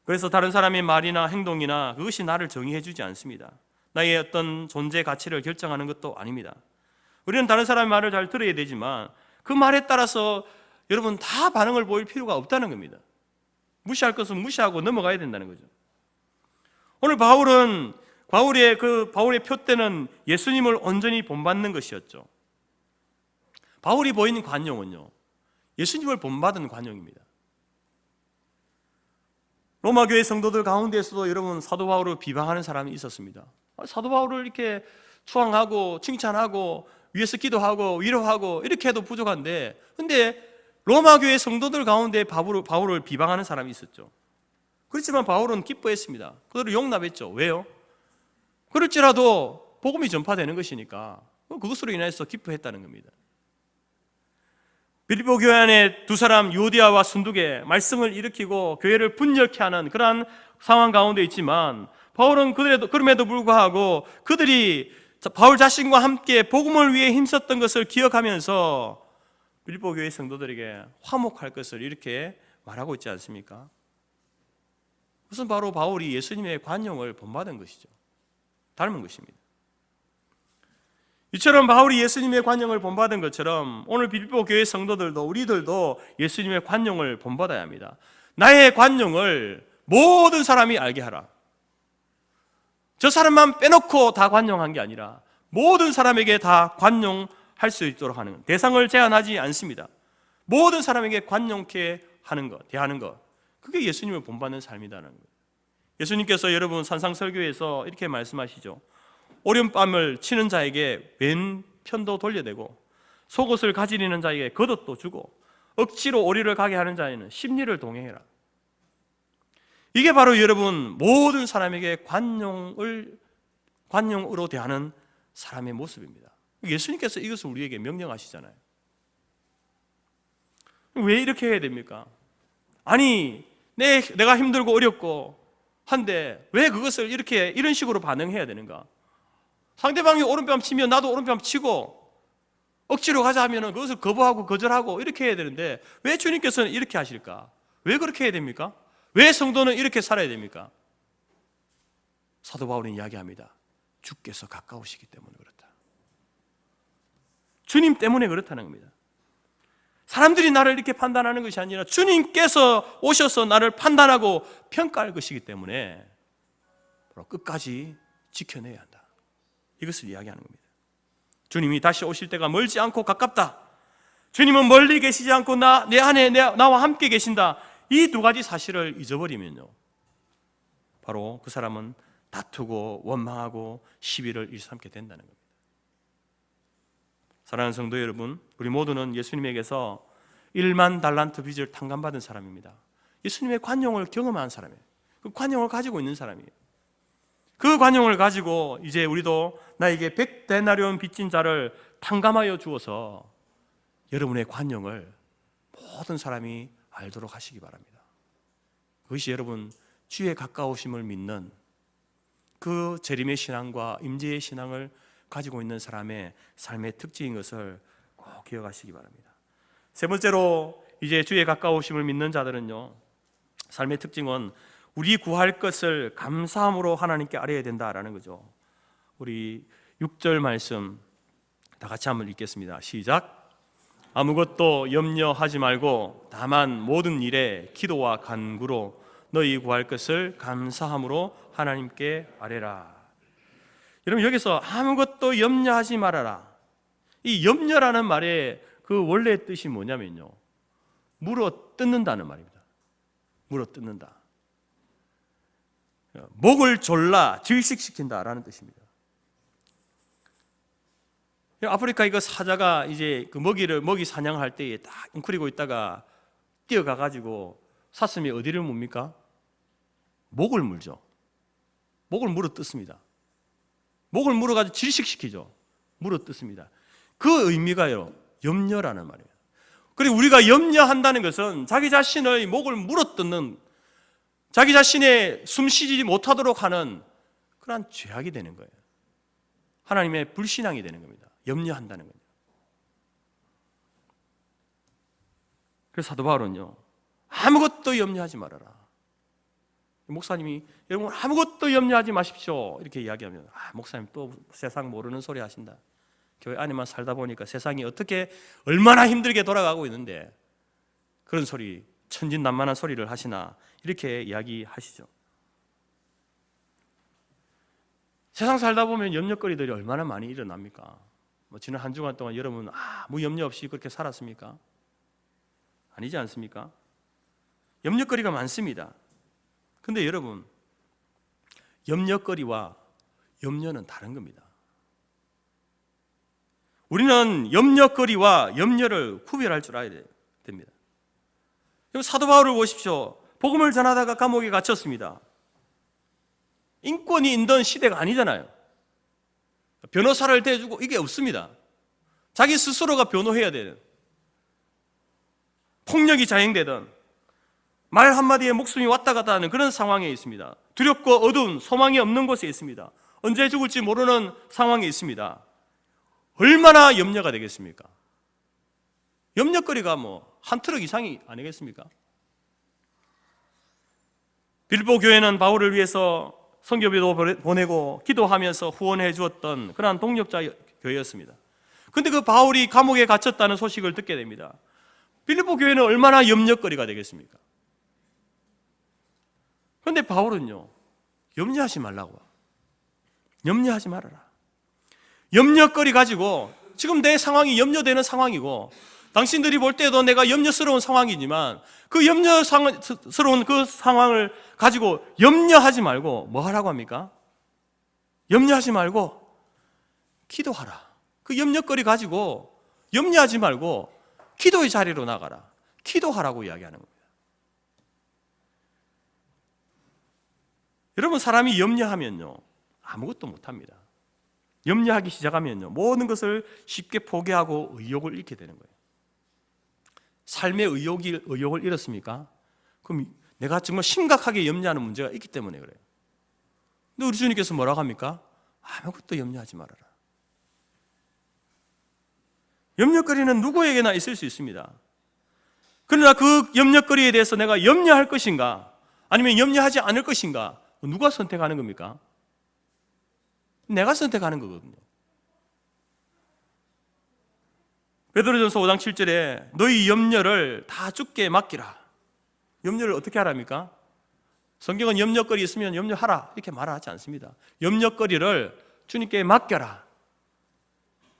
그래서 다른 사람의 말이나 행동이나 그것이 나를 정의해 주지 않습니다. 나의 어떤 존재 가치를 결정하는 것도 아닙니다. 우리는 다른 사람의 말을 잘 들어야 되지만 그 말에 따라서 여러분 다 반응을 보일 필요가 없다는 겁니다. 무시할 것은 무시하고 넘어가야 된다는 거죠. 오늘 바울의 표대는 예수님을 온전히 본받는 것이었죠. 바울이 보이는 관용은요, 예수님을 본받은 관용입니다. 로마 교회 성도들 가운데에서도 여러분 사도 바울을 비방하는 사람이 있었습니다. 사도 바울을 이렇게 추앙하고 칭찬하고 위에서 기도하고 위로하고 이렇게 해도 부족한데, 근데 로마 교회 성도들 가운데 바울을 비방하는 사람이 있었죠. 그렇지만 바울은 기뻐했습니다. 그들을 용납했죠. 왜요? 그럴지라도 복음이 전파되는 것이니까 그것으로 인해서 기뻐했다는 겁니다. 빌립보 교회 안에 두 사람 유오디아와 순두개 말씀을 일으키고 교회를 분열케 하는 그러한 상황 가운데 있지만, 바울은 그럼에도 불구하고 그들이 바울 자신과 함께 복음을 위해 힘썼던 것을 기억하면서 빌립보 교회 성도들에게 화목할 것을 이렇게 말하고 있지 않습니까? 그것은 바로 바울이 예수님의 관용을 본받은 것이죠. 닮은 것입니다. 이처럼 바울이 예수님의 관용을 본받은 것처럼 오늘 빌립보 교회 성도들도, 우리들도 예수님의 관용을 본받아야 합니다. 나의 관용을 모든 사람이 알게 하라. 저 사람만 빼놓고 다 관용한 게 아니라 모든 사람에게 다 관용할 수 있도록 하는 것, 대상을 제한하지 않습니다. 모든 사람에게 관용케 하는 것, 대하는 것, 그게 예수님을 본받는 삶이라는 거예요. 예수님께서 여러분 산상설교에서 이렇게 말씀하시죠. 오른뺨을 치는 자에게 왼편도 돌려대고 속옷을 가지리는 자에게 겉옷도 주고 억지로 오리를 가게 하는 자에는 십리를 동행해라. 이게 바로 여러분 모든 사람에게 관용으로 대하는 사람의 모습입니다. 예수님께서 이것을 우리에게 명령하시잖아요. 왜 이렇게 해야 됩니까? 아니, 내가 힘들고 어렵고 한데 왜 그것을 이런 식으로 반응해야 되는가? 상대방이 오른뺨 치면 나도 오른뺨 치고 억지로 가자 하면 그것을 거부하고 거절하고 이렇게 해야 되는데 왜 주님께서는 이렇게 하실까? 왜 그렇게 해야 됩니까? 왜 성도는 이렇게 살아야 됩니까? 사도 바울은 이야기합니다. 주께서 가까우시기 때문에 그렇다. 주님 때문에 그렇다는 겁니다. 사람들이 나를 이렇게 판단하는 것이 아니라 주님께서 오셔서 나를 판단하고 평가할 것이기 때문에 끝까지 지켜내야 한다. 이것을 이야기하는 겁니다. 주님이 다시 오실 때가 멀지 않고 가깝다. 주님은 멀리 계시지 않고 내 안에 나와 함께 계신다. 이 두 가지 사실을 잊어버리면요, 바로 그 사람은 다투고 원망하고 시비를 일삼게 된다는 겁니다. 사랑하는 성도 여러분, 우리 모두는 예수님에게서 1만 달란트 빚을 탕감받은 사람입니다. 예수님의 관용을 경험한 사람이에요. 그 관용을 가지고 있는 사람이에요. 그 관용을 가지고 이제 우리도 나에게 100데나리온 빚진 자를 탕감하여 주어서 여러분의 관용을 모든 사람이 알도록 하시기 바랍니다. 그것이 여러분 주의 가까우심을 믿는 그 재림의 신앙과 임재의 신앙을 가지고 있는 사람의 삶의 특징인 것을 꼭 기억하시기 바랍니다. 세 번째로 이제 주의 가까우심을 믿는 자들은요, 삶의 특징은 우리 구할 것을 감사함으로 하나님께 아뢰어야 된다라는 거죠. 우리 6절 말씀 다 같이 한번 읽겠습니다. 시작. 아무것도 염려하지 말고 다만 모든 일에 기도와 간구로 너희 구할 것을 감사함으로 하나님께 아뢰라. 여러분, 여기서 아무것도 염려하지 말아라. 이 염려라는 말의 그 원래 뜻이 뭐냐면요, 물어 뜯는다는 말입니다. 물어 뜯는다. 목을 졸라 질식시킨다라는 뜻입니다. 아프리카 이거 사자가 이제 그 먹이 사냥할 때에 딱 웅크리고 있다가 뛰어가 가지고 사슴이 어디를 뭡니까? 목을 물죠. 목을 물어 뜯습니다. 목을 물어 가지고 질식시키죠. 물어 뜯습니다. 그 의미가요, 염려라는 말이에요. 그리고 우리가 염려한다는 것은 자기 자신의 목을 물어 뜯는, 자기 자신의 숨쉬지 못하도록 하는 그러한 죄악이 되는 거예요. 하나님의 불신앙이 되는 겁니다. 염려한다는 거예요. 그래서 사도 바울은요, 아무것도 염려하지 말아라. 목사님이 여러분 아무것도 염려하지 마십시오 이렇게 이야기하면, 목사님 또 세상 모르는 소리 하신다. 교회 안에만 살다 보니까 세상이 어떻게 얼마나 힘들게 돌아가고 있는데 그런 소리, 천진난만한 소리를 하시나, 이렇게 이야기하시죠. 세상 살다 보면 염려거리들이 얼마나 많이 일어납니까? 지난 한 주간 동안 여러분 아무 염려 없이 그렇게 살았습니까? 아니지 않습니까? 염려거리가 많습니다. 근데 여러분, 염려거리와 염려는 다른 겁니다. 우리는 염려거리와 염려를 구별할 줄 알아야 됩니다. 사도 바울을 보십시오. 복음을 전하다가 감옥에 갇혔습니다. 인권이 있던 시대가 아니잖아요. 변호사를 대주고 이게 없습니다. 자기 스스로가 변호해야 되는, 폭력이 자행되던, 말 한마디에 목숨이 왔다 갔다 하는 그런 상황에 있습니다. 두렵고 어두운 소망이 없는 곳에 있습니다. 언제 죽을지 모르는 상황에 있습니다. 얼마나 염려가 되겠습니까? 염려거리가 한 트럭 이상이 아니겠습니까? 빌보 교회는 바울을 위해서 선교비도 보내고 기도하면서 후원해 주었던 그러한 동력자 교회였습니다. 그런데 그 바울이 감옥에 갇혔다는 소식을 듣게 됩니다. 빌보 교회는 얼마나 염려거리가 되겠습니까? 그런데 바울은요, 염려하지 말라고, 염려하지 말아라. 염려거리 가지고, 지금 내 상황이 염려되는 상황이고 당신들이 볼 때도 내가 염려스러운 상황이지만 그 염려스러운 그 상황을 가지고 염려하지 말고 뭐 하라고 합니까? 염려하지 말고 기도하라. 그 염려거리 가지고 염려하지 말고 기도의 자리로 나가라. 기도하라고 이야기하는 겁니다. 여러분, 사람이 염려하면요 아무것도 못합니다. 염려하기 시작하면요 모든 것을 쉽게 포기하고 의욕을 잃게 되는 거예요. 삶의 의욕을 잃었습니까? 그럼 내가 정말 심각하게 염려하는 문제가 있기 때문에 그래요. 근데 우리 주님께서 뭐라고 합니까? 아무것도 염려하지 말아라. 염려거리는 누구에게나 있을 수 있습니다. 그러나 그 염려거리에 대해서 내가 염려할 것인가 아니면 염려하지 않을 것인가, 누가 선택하는 겁니까? 내가 선택하는 거거든요. 베드로전서 5장 7절에 너희 염려를 다 주께 맡기라. 염려를 어떻게 하랍니까? 성경은 염려거리 있으면 염려하라 이렇게 말하지 않습니다. 염려거리를 주님께 맡겨라.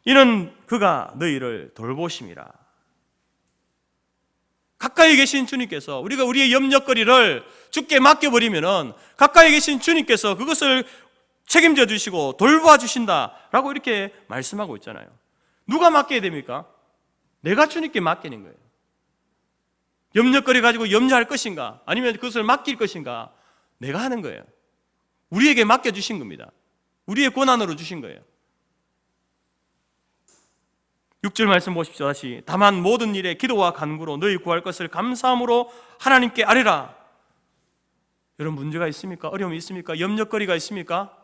이는 그가 너희를 돌보심이라. 가까이 계신 주님께서, 우리가 우리의 염려거리를 주께 맡겨버리면은 가까이 계신 주님께서 그것을 책임져 주시고 돌봐 주신다라고 이렇게 말씀하고 있잖아요. 누가 맡겨야 됩니까? 내가 주님께 맡기는 거예요. 염려거리 가지고 염려할 것인가 아니면 그것을 맡길 것인가, 내가 하는 거예요. 우리에게 맡겨주신 겁니다. 우리의 권한으로 주신 거예요. 6절 말씀 보십시오. 다시. 다만 모든 일에 기도와 간구로 너희 구할 것을 감사함으로 하나님께 아뢰라. 여러분, 문제가 있습니까? 어려움이 있습니까? 염려거리가 있습니까?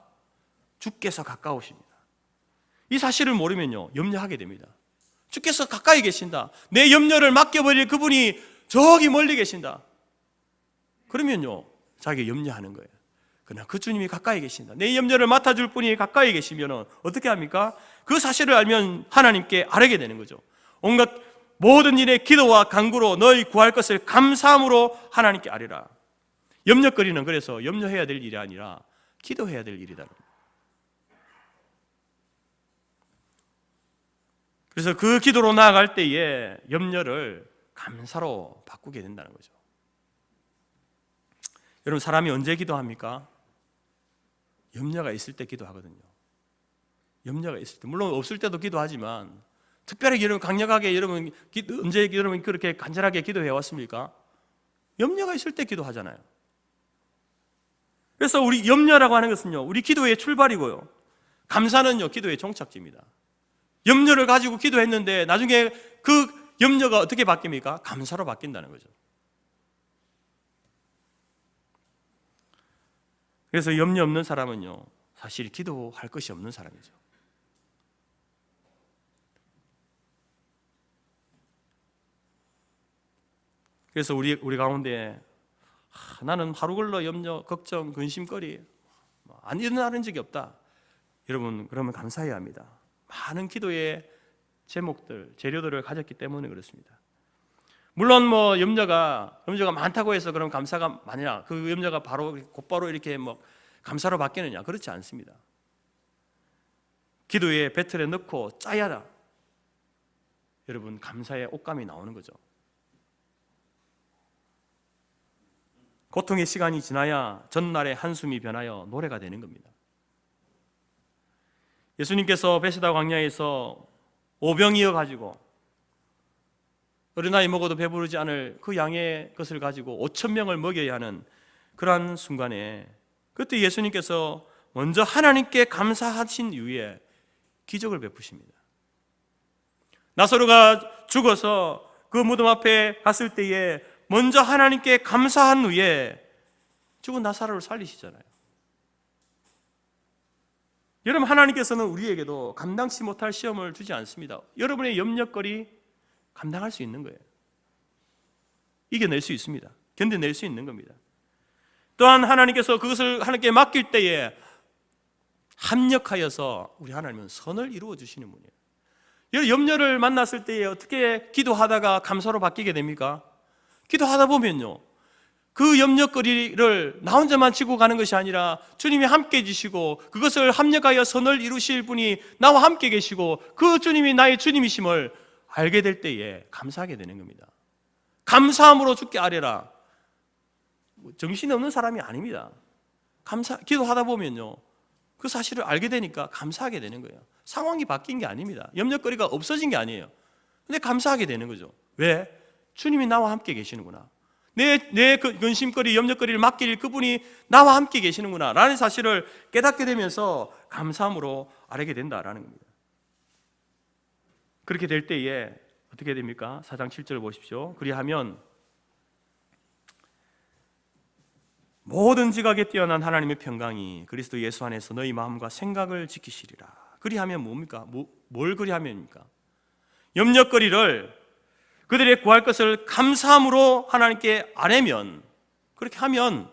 주께서 가까우십니다. 이 사실을 모르면요, 염려하게 됩니다. 주께서 가까이 계신다. 내 염려를 맡겨버릴 그분이 저기 멀리 계신다. 그러면요, 자기가 염려하는 거예요. 그러나 그 주님이 가까이 계신다. 내 염려를 맡아줄 분이 가까이 계시면 어떻게 합니까? 그 사실을 알면 하나님께 아뢰게 되는 거죠. 온갖 모든 일에 기도와 간구로 너희 구할 것을 감사함으로 하나님께 아뢰라. 염려거리는 그래서 염려해야 될 일이 아니라 기도해야 될 일이다. 그래서 그 기도로 나아갈 때에 염려를 감사로 바꾸게 된다는 거죠. 여러분, 사람이 언제 기도합니까? 염려가 있을 때 기도하거든요. 염려가 있을 때, 물론 없을 때도 기도하지만 특별히 여러분 강력하게 여러분 언제 여러분 그렇게 간절하게 기도해 왔습니까? 염려가 있을 때 기도하잖아요. 그래서 우리 염려라고 하는 것은요, 우리 기도의 출발이고요, 감사는요 기도의 종착지입니다. 염려를 가지고 기도했는데 나중에 그 염려가 어떻게 바뀝니까? 감사로 바뀐다는 거죠. 그래서 염려 없는 사람은요, 사실 기도할 것이 없는 사람이죠. 그래서 우리 가운데 나는 하루 걸러 염려, 걱정, 근심거리 안 일어나는 적이 없다. 여러분, 그러면 감사해야 합니다. 많은 기도의 제목들, 재료들을 가졌기 때문에 그렇습니다. 물론 뭐 염려가 많다고 해서 그럼 감사가 많냐? 그 염려가 곧바로 이렇게 뭐 감사로 바뀌느냐? 그렇지 않습니다. 기도의 배틀에 넣고 짜야 여러분 감사의 옷감이 나오는 거죠. 고통의 시간이 지나야 전날의 한숨이 변하여 노래가 되는 겁니다. 예수님께서 베세다 광야에서 오병이어 가지고 어린아이 먹어도 배부르지 않을 그 양의 것을 가지고 5,000명을 먹여야 하는 그러한 순간에, 그때 예수님께서 먼저 하나님께 감사하신 이후에 기적을 베푸십니다. 나사로가 죽어서 그 무덤 앞에 갔을 때에 먼저 하나님께 감사한 후에 죽은 나사로를 살리시잖아요. 여러분, 하나님께서는 우리에게도 감당치 못할 시험을 주지 않습니다. 여러분의 염려거리 감당할 수 있는 거예요. 이겨낼 수 있습니다. 견뎌낼 수 있는 겁니다. 또한 하나님께서 그것을 하나님께 맡길 때에 합력하여서 우리 하나님은 선을 이루어 주시는 분이에요. 염려를 만났을 때에 어떻게 기도하다가 감사로 바뀌게 됩니까? 기도하다 보면요, 그 염려거리를 나 혼자만 지고 가는 것이 아니라 주님이 함께 해주시고 그것을 합력하여 선을 이루실 분이 나와 함께 계시고 그 주님이 나의 주님이심을 알게 될 때에 감사하게 되는 겁니다. 감사함으로 주께 아뢰라. 정신이 없는 사람이 아닙니다. 기도하다 보면요, 그 사실을 알게 되니까 감사하게 되는 거예요. 상황이 바뀐 게 아닙니다. 염려거리가 없어진 게 아니에요. 근데 감사하게 되는 거죠. 왜? 주님이 나와 함께 계시는구나. 내 근심거리, 염려거리를 맡길 그분이 나와 함께 계시는구나 라는 사실을 깨닫게 되면서 감사함으로 아뢰게 된다라는 겁니다. 그렇게 될 때에 어떻게 됩니까? 4장 7절 보십시오. 그리하면 모든 지각에 뛰어난 하나님의 평강이 그리스도 예수 안에서 너희 마음과 생각을 지키시리라. 그리하면 뭡니까? 뭘 그리하면입니까? 염려거리를 그들의 구할 것을 감사함으로 하나님께 아뢰면, 그렇게 하면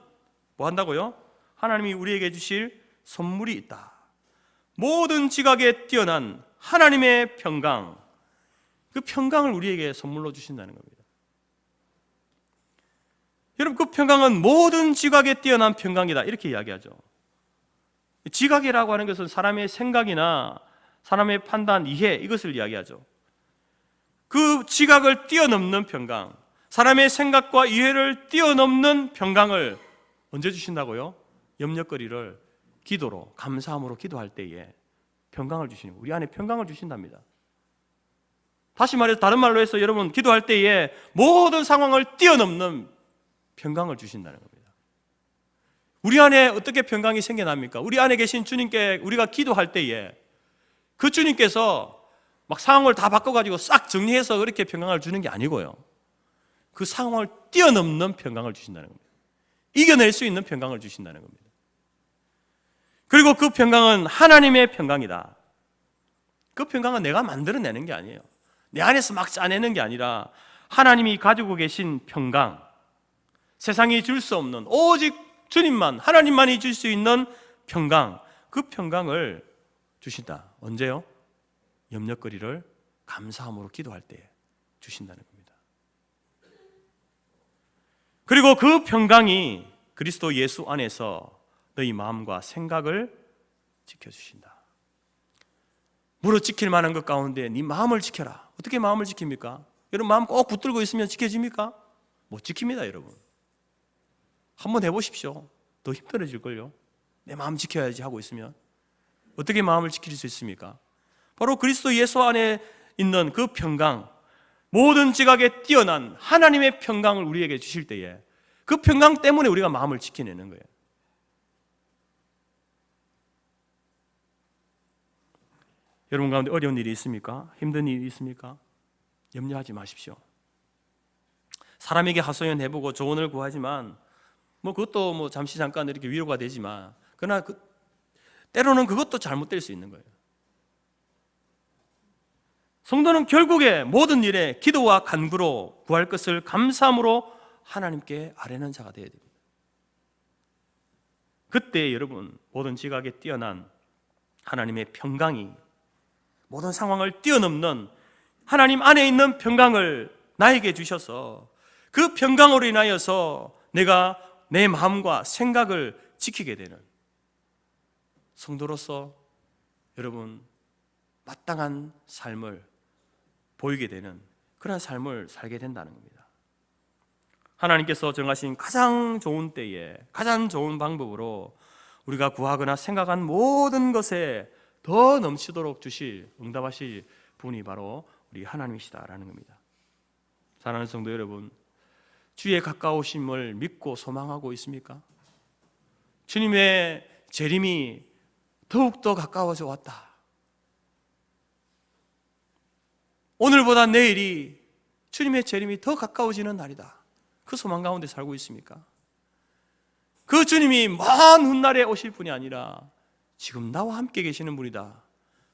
뭐 한다고요? 하나님이 우리에게 주실 선물이 있다. 모든 지각에 뛰어난 하나님의 평강, 그 평강을 우리에게 선물로 주신다는 겁니다. 여러분, 그 평강은 모든 지각에 뛰어난 평강이다, 이렇게 이야기하죠. 지각이라고 하는 것은 사람의 생각이나 사람의 판단, 이해, 이것을 이야기하죠. 그 지각을 뛰어넘는 평강, 사람의 생각과 이해를 뛰어넘는 평강을 언제 주신다고요? 염려거리를 기도로, 감사함으로 기도할 때에 평강을 주시는, 우리 안에 평강을 주신답니다. 다시 말해서, 다른 말로 해서 여러분, 기도할 때에 모든 상황을 뛰어넘는 평강을 주신다는 겁니다. 우리 안에 어떻게 평강이 생겨납니까? 우리 안에 계신 주님께 우리가 기도할 때에 그 주님께서 막 상황을 다 바꿔가지고 싹 정리해서 그렇게 평강을 주는 게 아니고요, 그 상황을 뛰어넘는 평강을 주신다는 겁니다. 이겨낼 수 있는 평강을 주신다는 겁니다. 그리고 그 평강은 하나님의 평강이다. 그 평강은 내가 만들어내는 게 아니에요. 내 안에서 막 짜내는 게 아니라 하나님이 가지고 계신 평강, 세상이 줄 수 없는, 오직 주님만, 하나님만이 줄 수 있는 평강, 그 평강을 주신다. 언제요? 염려거리를 감사함으로 기도할 때 주신다는 겁니다. 그리고 그 평강이 그리스도 예수 안에서 너희 마음과 생각을 지켜주신다. 물어 지킬 만한 것 가운데 네 마음을 지켜라. 어떻게 마음을 지킵니까? 여러분, 마음 꼭 붙들고 있으면 지켜집니까? 못 지킵니다, 여러분. 한번 해보십시오. 더 힘들어질걸요. 내 마음 지켜야지 하고 있으면 어떻게 마음을 지킬 수 있습니까? 바로 그리스도 예수 안에 있는 그 평강, 모든 지각에 뛰어난 하나님의 평강을 우리에게 주실 때에 그 평강 때문에 우리가 마음을 지켜내는 거예요. 여러분 가운데 어려운 일이 있습니까? 힘든 일이 있습니까? 염려하지 마십시오. 사람에게 하소연해보고 조언을 구하지만 그것도 잠시 잠깐 이렇게 위로가 되지만, 그러나 때로는 그것도 잘못될 수 있는 거예요. 성도는 결국에 모든 일에 기도와 간구로 구할 것을 감사함으로 하나님께 아뢰는 자가 되어야 됩니다. 그때 여러분, 모든 지각에 뛰어난 하나님의 평강이, 모든 상황을 뛰어넘는 하나님 안에 있는 평강을 나에게 주셔서 그 평강으로 인하여서 내가 내 마음과 생각을 지키게 되는 성도로서 여러분, 마땅한 삶을 보이게 되는 그런 삶을 살게 된다는 겁니다. 하나님께서 정하신 가장 좋은 때에 가장 좋은 방법으로 우리가 구하거나 생각한 모든 것에 더 넘치도록 응답하실 분이 바로 우리 하나님이시다라는 겁니다. 사랑하는 성도 여러분, 주의 가까우심을 믿고 소망하고 있습니까? 주님의 재림이 더욱더 가까워져 왔다. 오늘보다 내일이 주님의 재림이 더 가까워지는 날이다. 그 소망 가운데 살고 있습니까? 그 주님이 먼 훗날에 오실 분이 아니라 지금 나와 함께 계시는 분이다.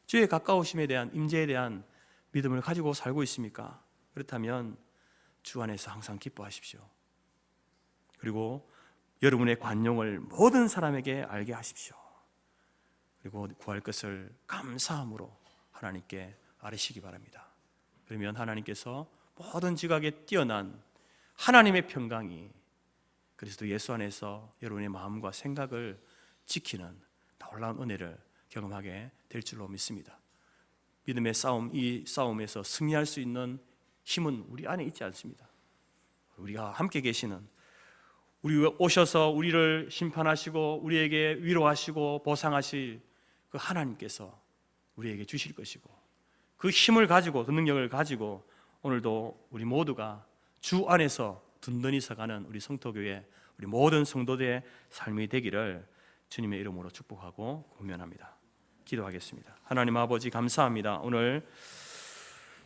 주의 가까우심에 대한, 임재에 대한 믿음을 가지고 살고 있습니까? 그렇다면 주 안에서 항상 기뻐하십시오. 그리고 여러분의 관용을 모든 사람에게 알게 하십시오. 그리고 구할 것을 감사함으로 하나님께 아뢰시기 바랍니다. 그러면 하나님께서 모든 지각에 뛰어난 하나님의 평강이 그리스도 예수 안에서 여러분의 마음과 생각을 지키는 놀라운 은혜를 경험하게 될 줄로 믿습니다. 믿음의 싸움, 이 싸움에서 승리할 수 있는 힘은 우리 안에 있지 않습니다. 우리가 함께 계시는, 우리 오셔서 우리를 심판하시고 우리에게 위로하시고 보상하실 그 하나님께서 우리에게 주실 것이고, 그 힘을 가지고, 그 능력을 가지고 오늘도 우리 모두가 주 안에서 든든히 서가는 우리 성토교회, 우리 모든 성도들의 삶이 되기를 주님의 이름으로 축복하고 권면합니다. 기도하겠습니다. 하나님 아버지, 감사합니다. 오늘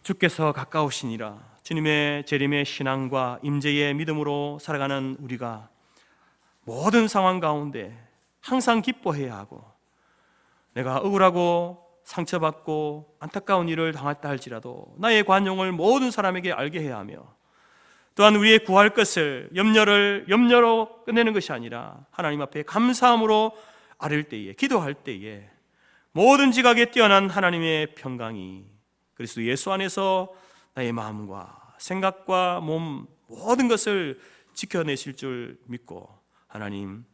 주께서 가까우시니라. 주님의 재림의 신앙과 임재의 믿음으로 살아가는 우리가 모든 상황 가운데 항상 기뻐해야 하고, 내가 억울하고 상처받고 안타까운 일을 당했다 할지라도 나의 관용을 모든 사람에게 알게 해야 하며, 또한 우리의 구할 것을 염려로 끝내는 것이 아니라 하나님 앞에 감사함으로 아뢰을 때에, 기도할 때에 모든 지각에 뛰어난 하나님의 평강이 그리스도 예수 안에서 나의 마음과 생각과 몸 모든 것을 지켜내실 줄 믿고, 하나님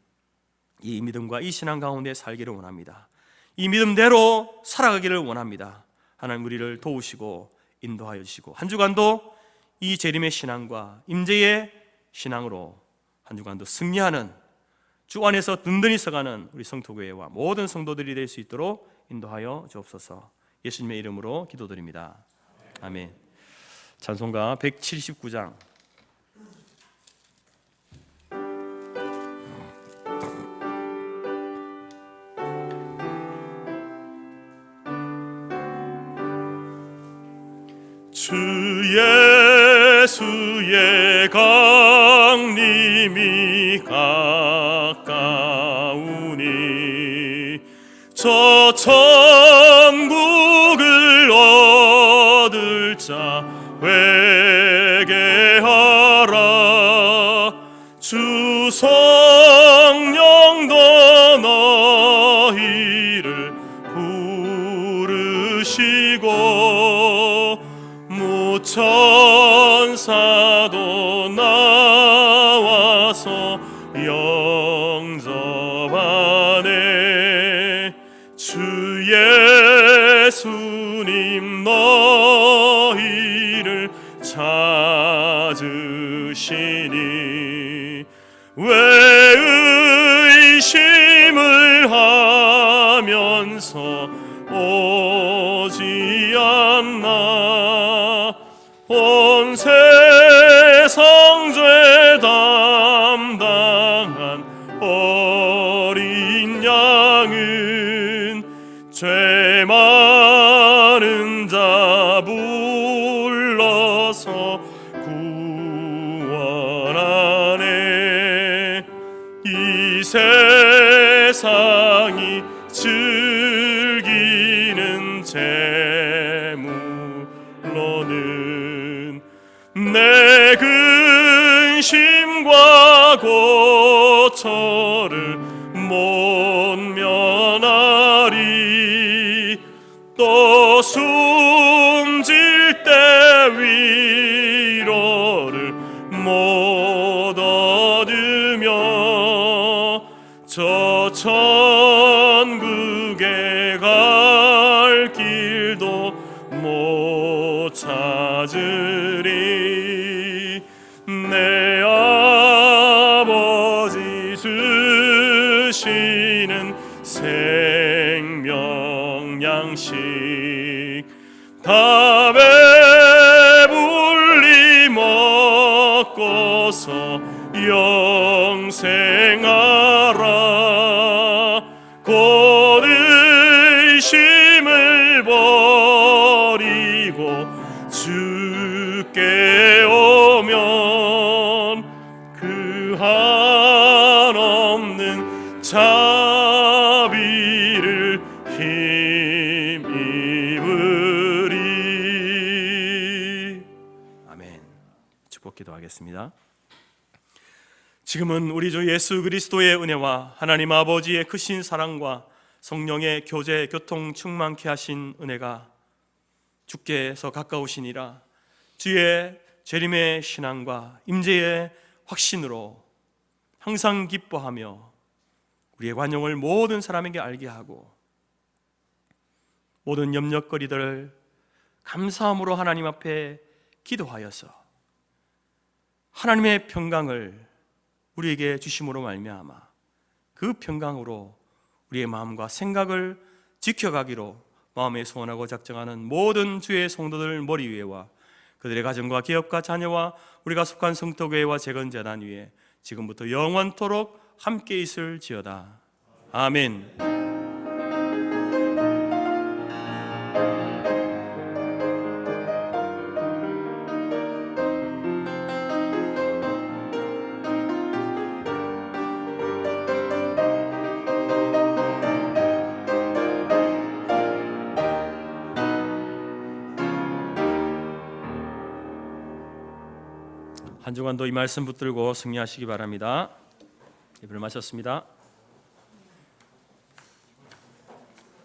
이 믿음과 이 신앙 가운데 살기를 원합니다. 이 믿음대로 살아가기를 원합니다. 하나님 우리를 도우시고 인도하여 주시고, 한 주간도 이 재림의 신앙과 임재의 신앙으로 한 주간도 승리하는, 주 안에서 든든히 서가는 우리 성토교회와 모든 성도들이 될 수 있도록 인도하여 주옵소서. 예수님의 이름으로 기도드립니다. 아멘. 찬송가 179장. 주 예수의 강림이 가까우니 저 천국을 얻을 자 회개하라. 주 성령도 너희를 부르시고 무천사도 나와서 영접하네. 주 예수님 너희를 찾으시니 왜 의심을 하면서 오지 않나. 온 세상 죄 담당한 어린 양은 죄 많은 자 불러서 구원하네. 이 세상이 즐기는 재물로는 내 근심과 고초를 못 면하리. 또 숨질 때 위로를 못 얻으며 저 천국에 갈 길도 못 찾으리. 내 아버지 주시는 생명 양식 다 배불리 먹고서 영생하라. 곧 의심을 버리고 주께 오면 그 한없는 자비를 힘입으리. 아멘. 축복 기도하겠습니다. 지금은 우리 주 예수 그리스도의 은혜와 하나님 아버지의 크신 사랑과 성령의 교제 교통 충만케 하신 은혜가 주께서 가까우시니라. 주의 재림의 신앙과 임재의 확신으로 항상 기뻐하며 우리의 관용을 모든 사람에게 알게 하고 모든 염려거리들을 감사함으로 하나님 앞에 기도하여서 하나님의 평강을 우리에게 주심으로 말미암아 그 평강으로 우리의 마음과 생각을 지켜가기로 마음에 소원하고 작정하는 모든 주의 성도들 머리 위에와 그들의 가정과 기업과 자녀와 우리가 속한 성도교회와 재건재단 위에 지금부터 영원토록 함께 있을지어다. 아멘. 한 주간도 이 말씀 붙들고 승리하시기 바랍니다. 예배를 마쳤습니다.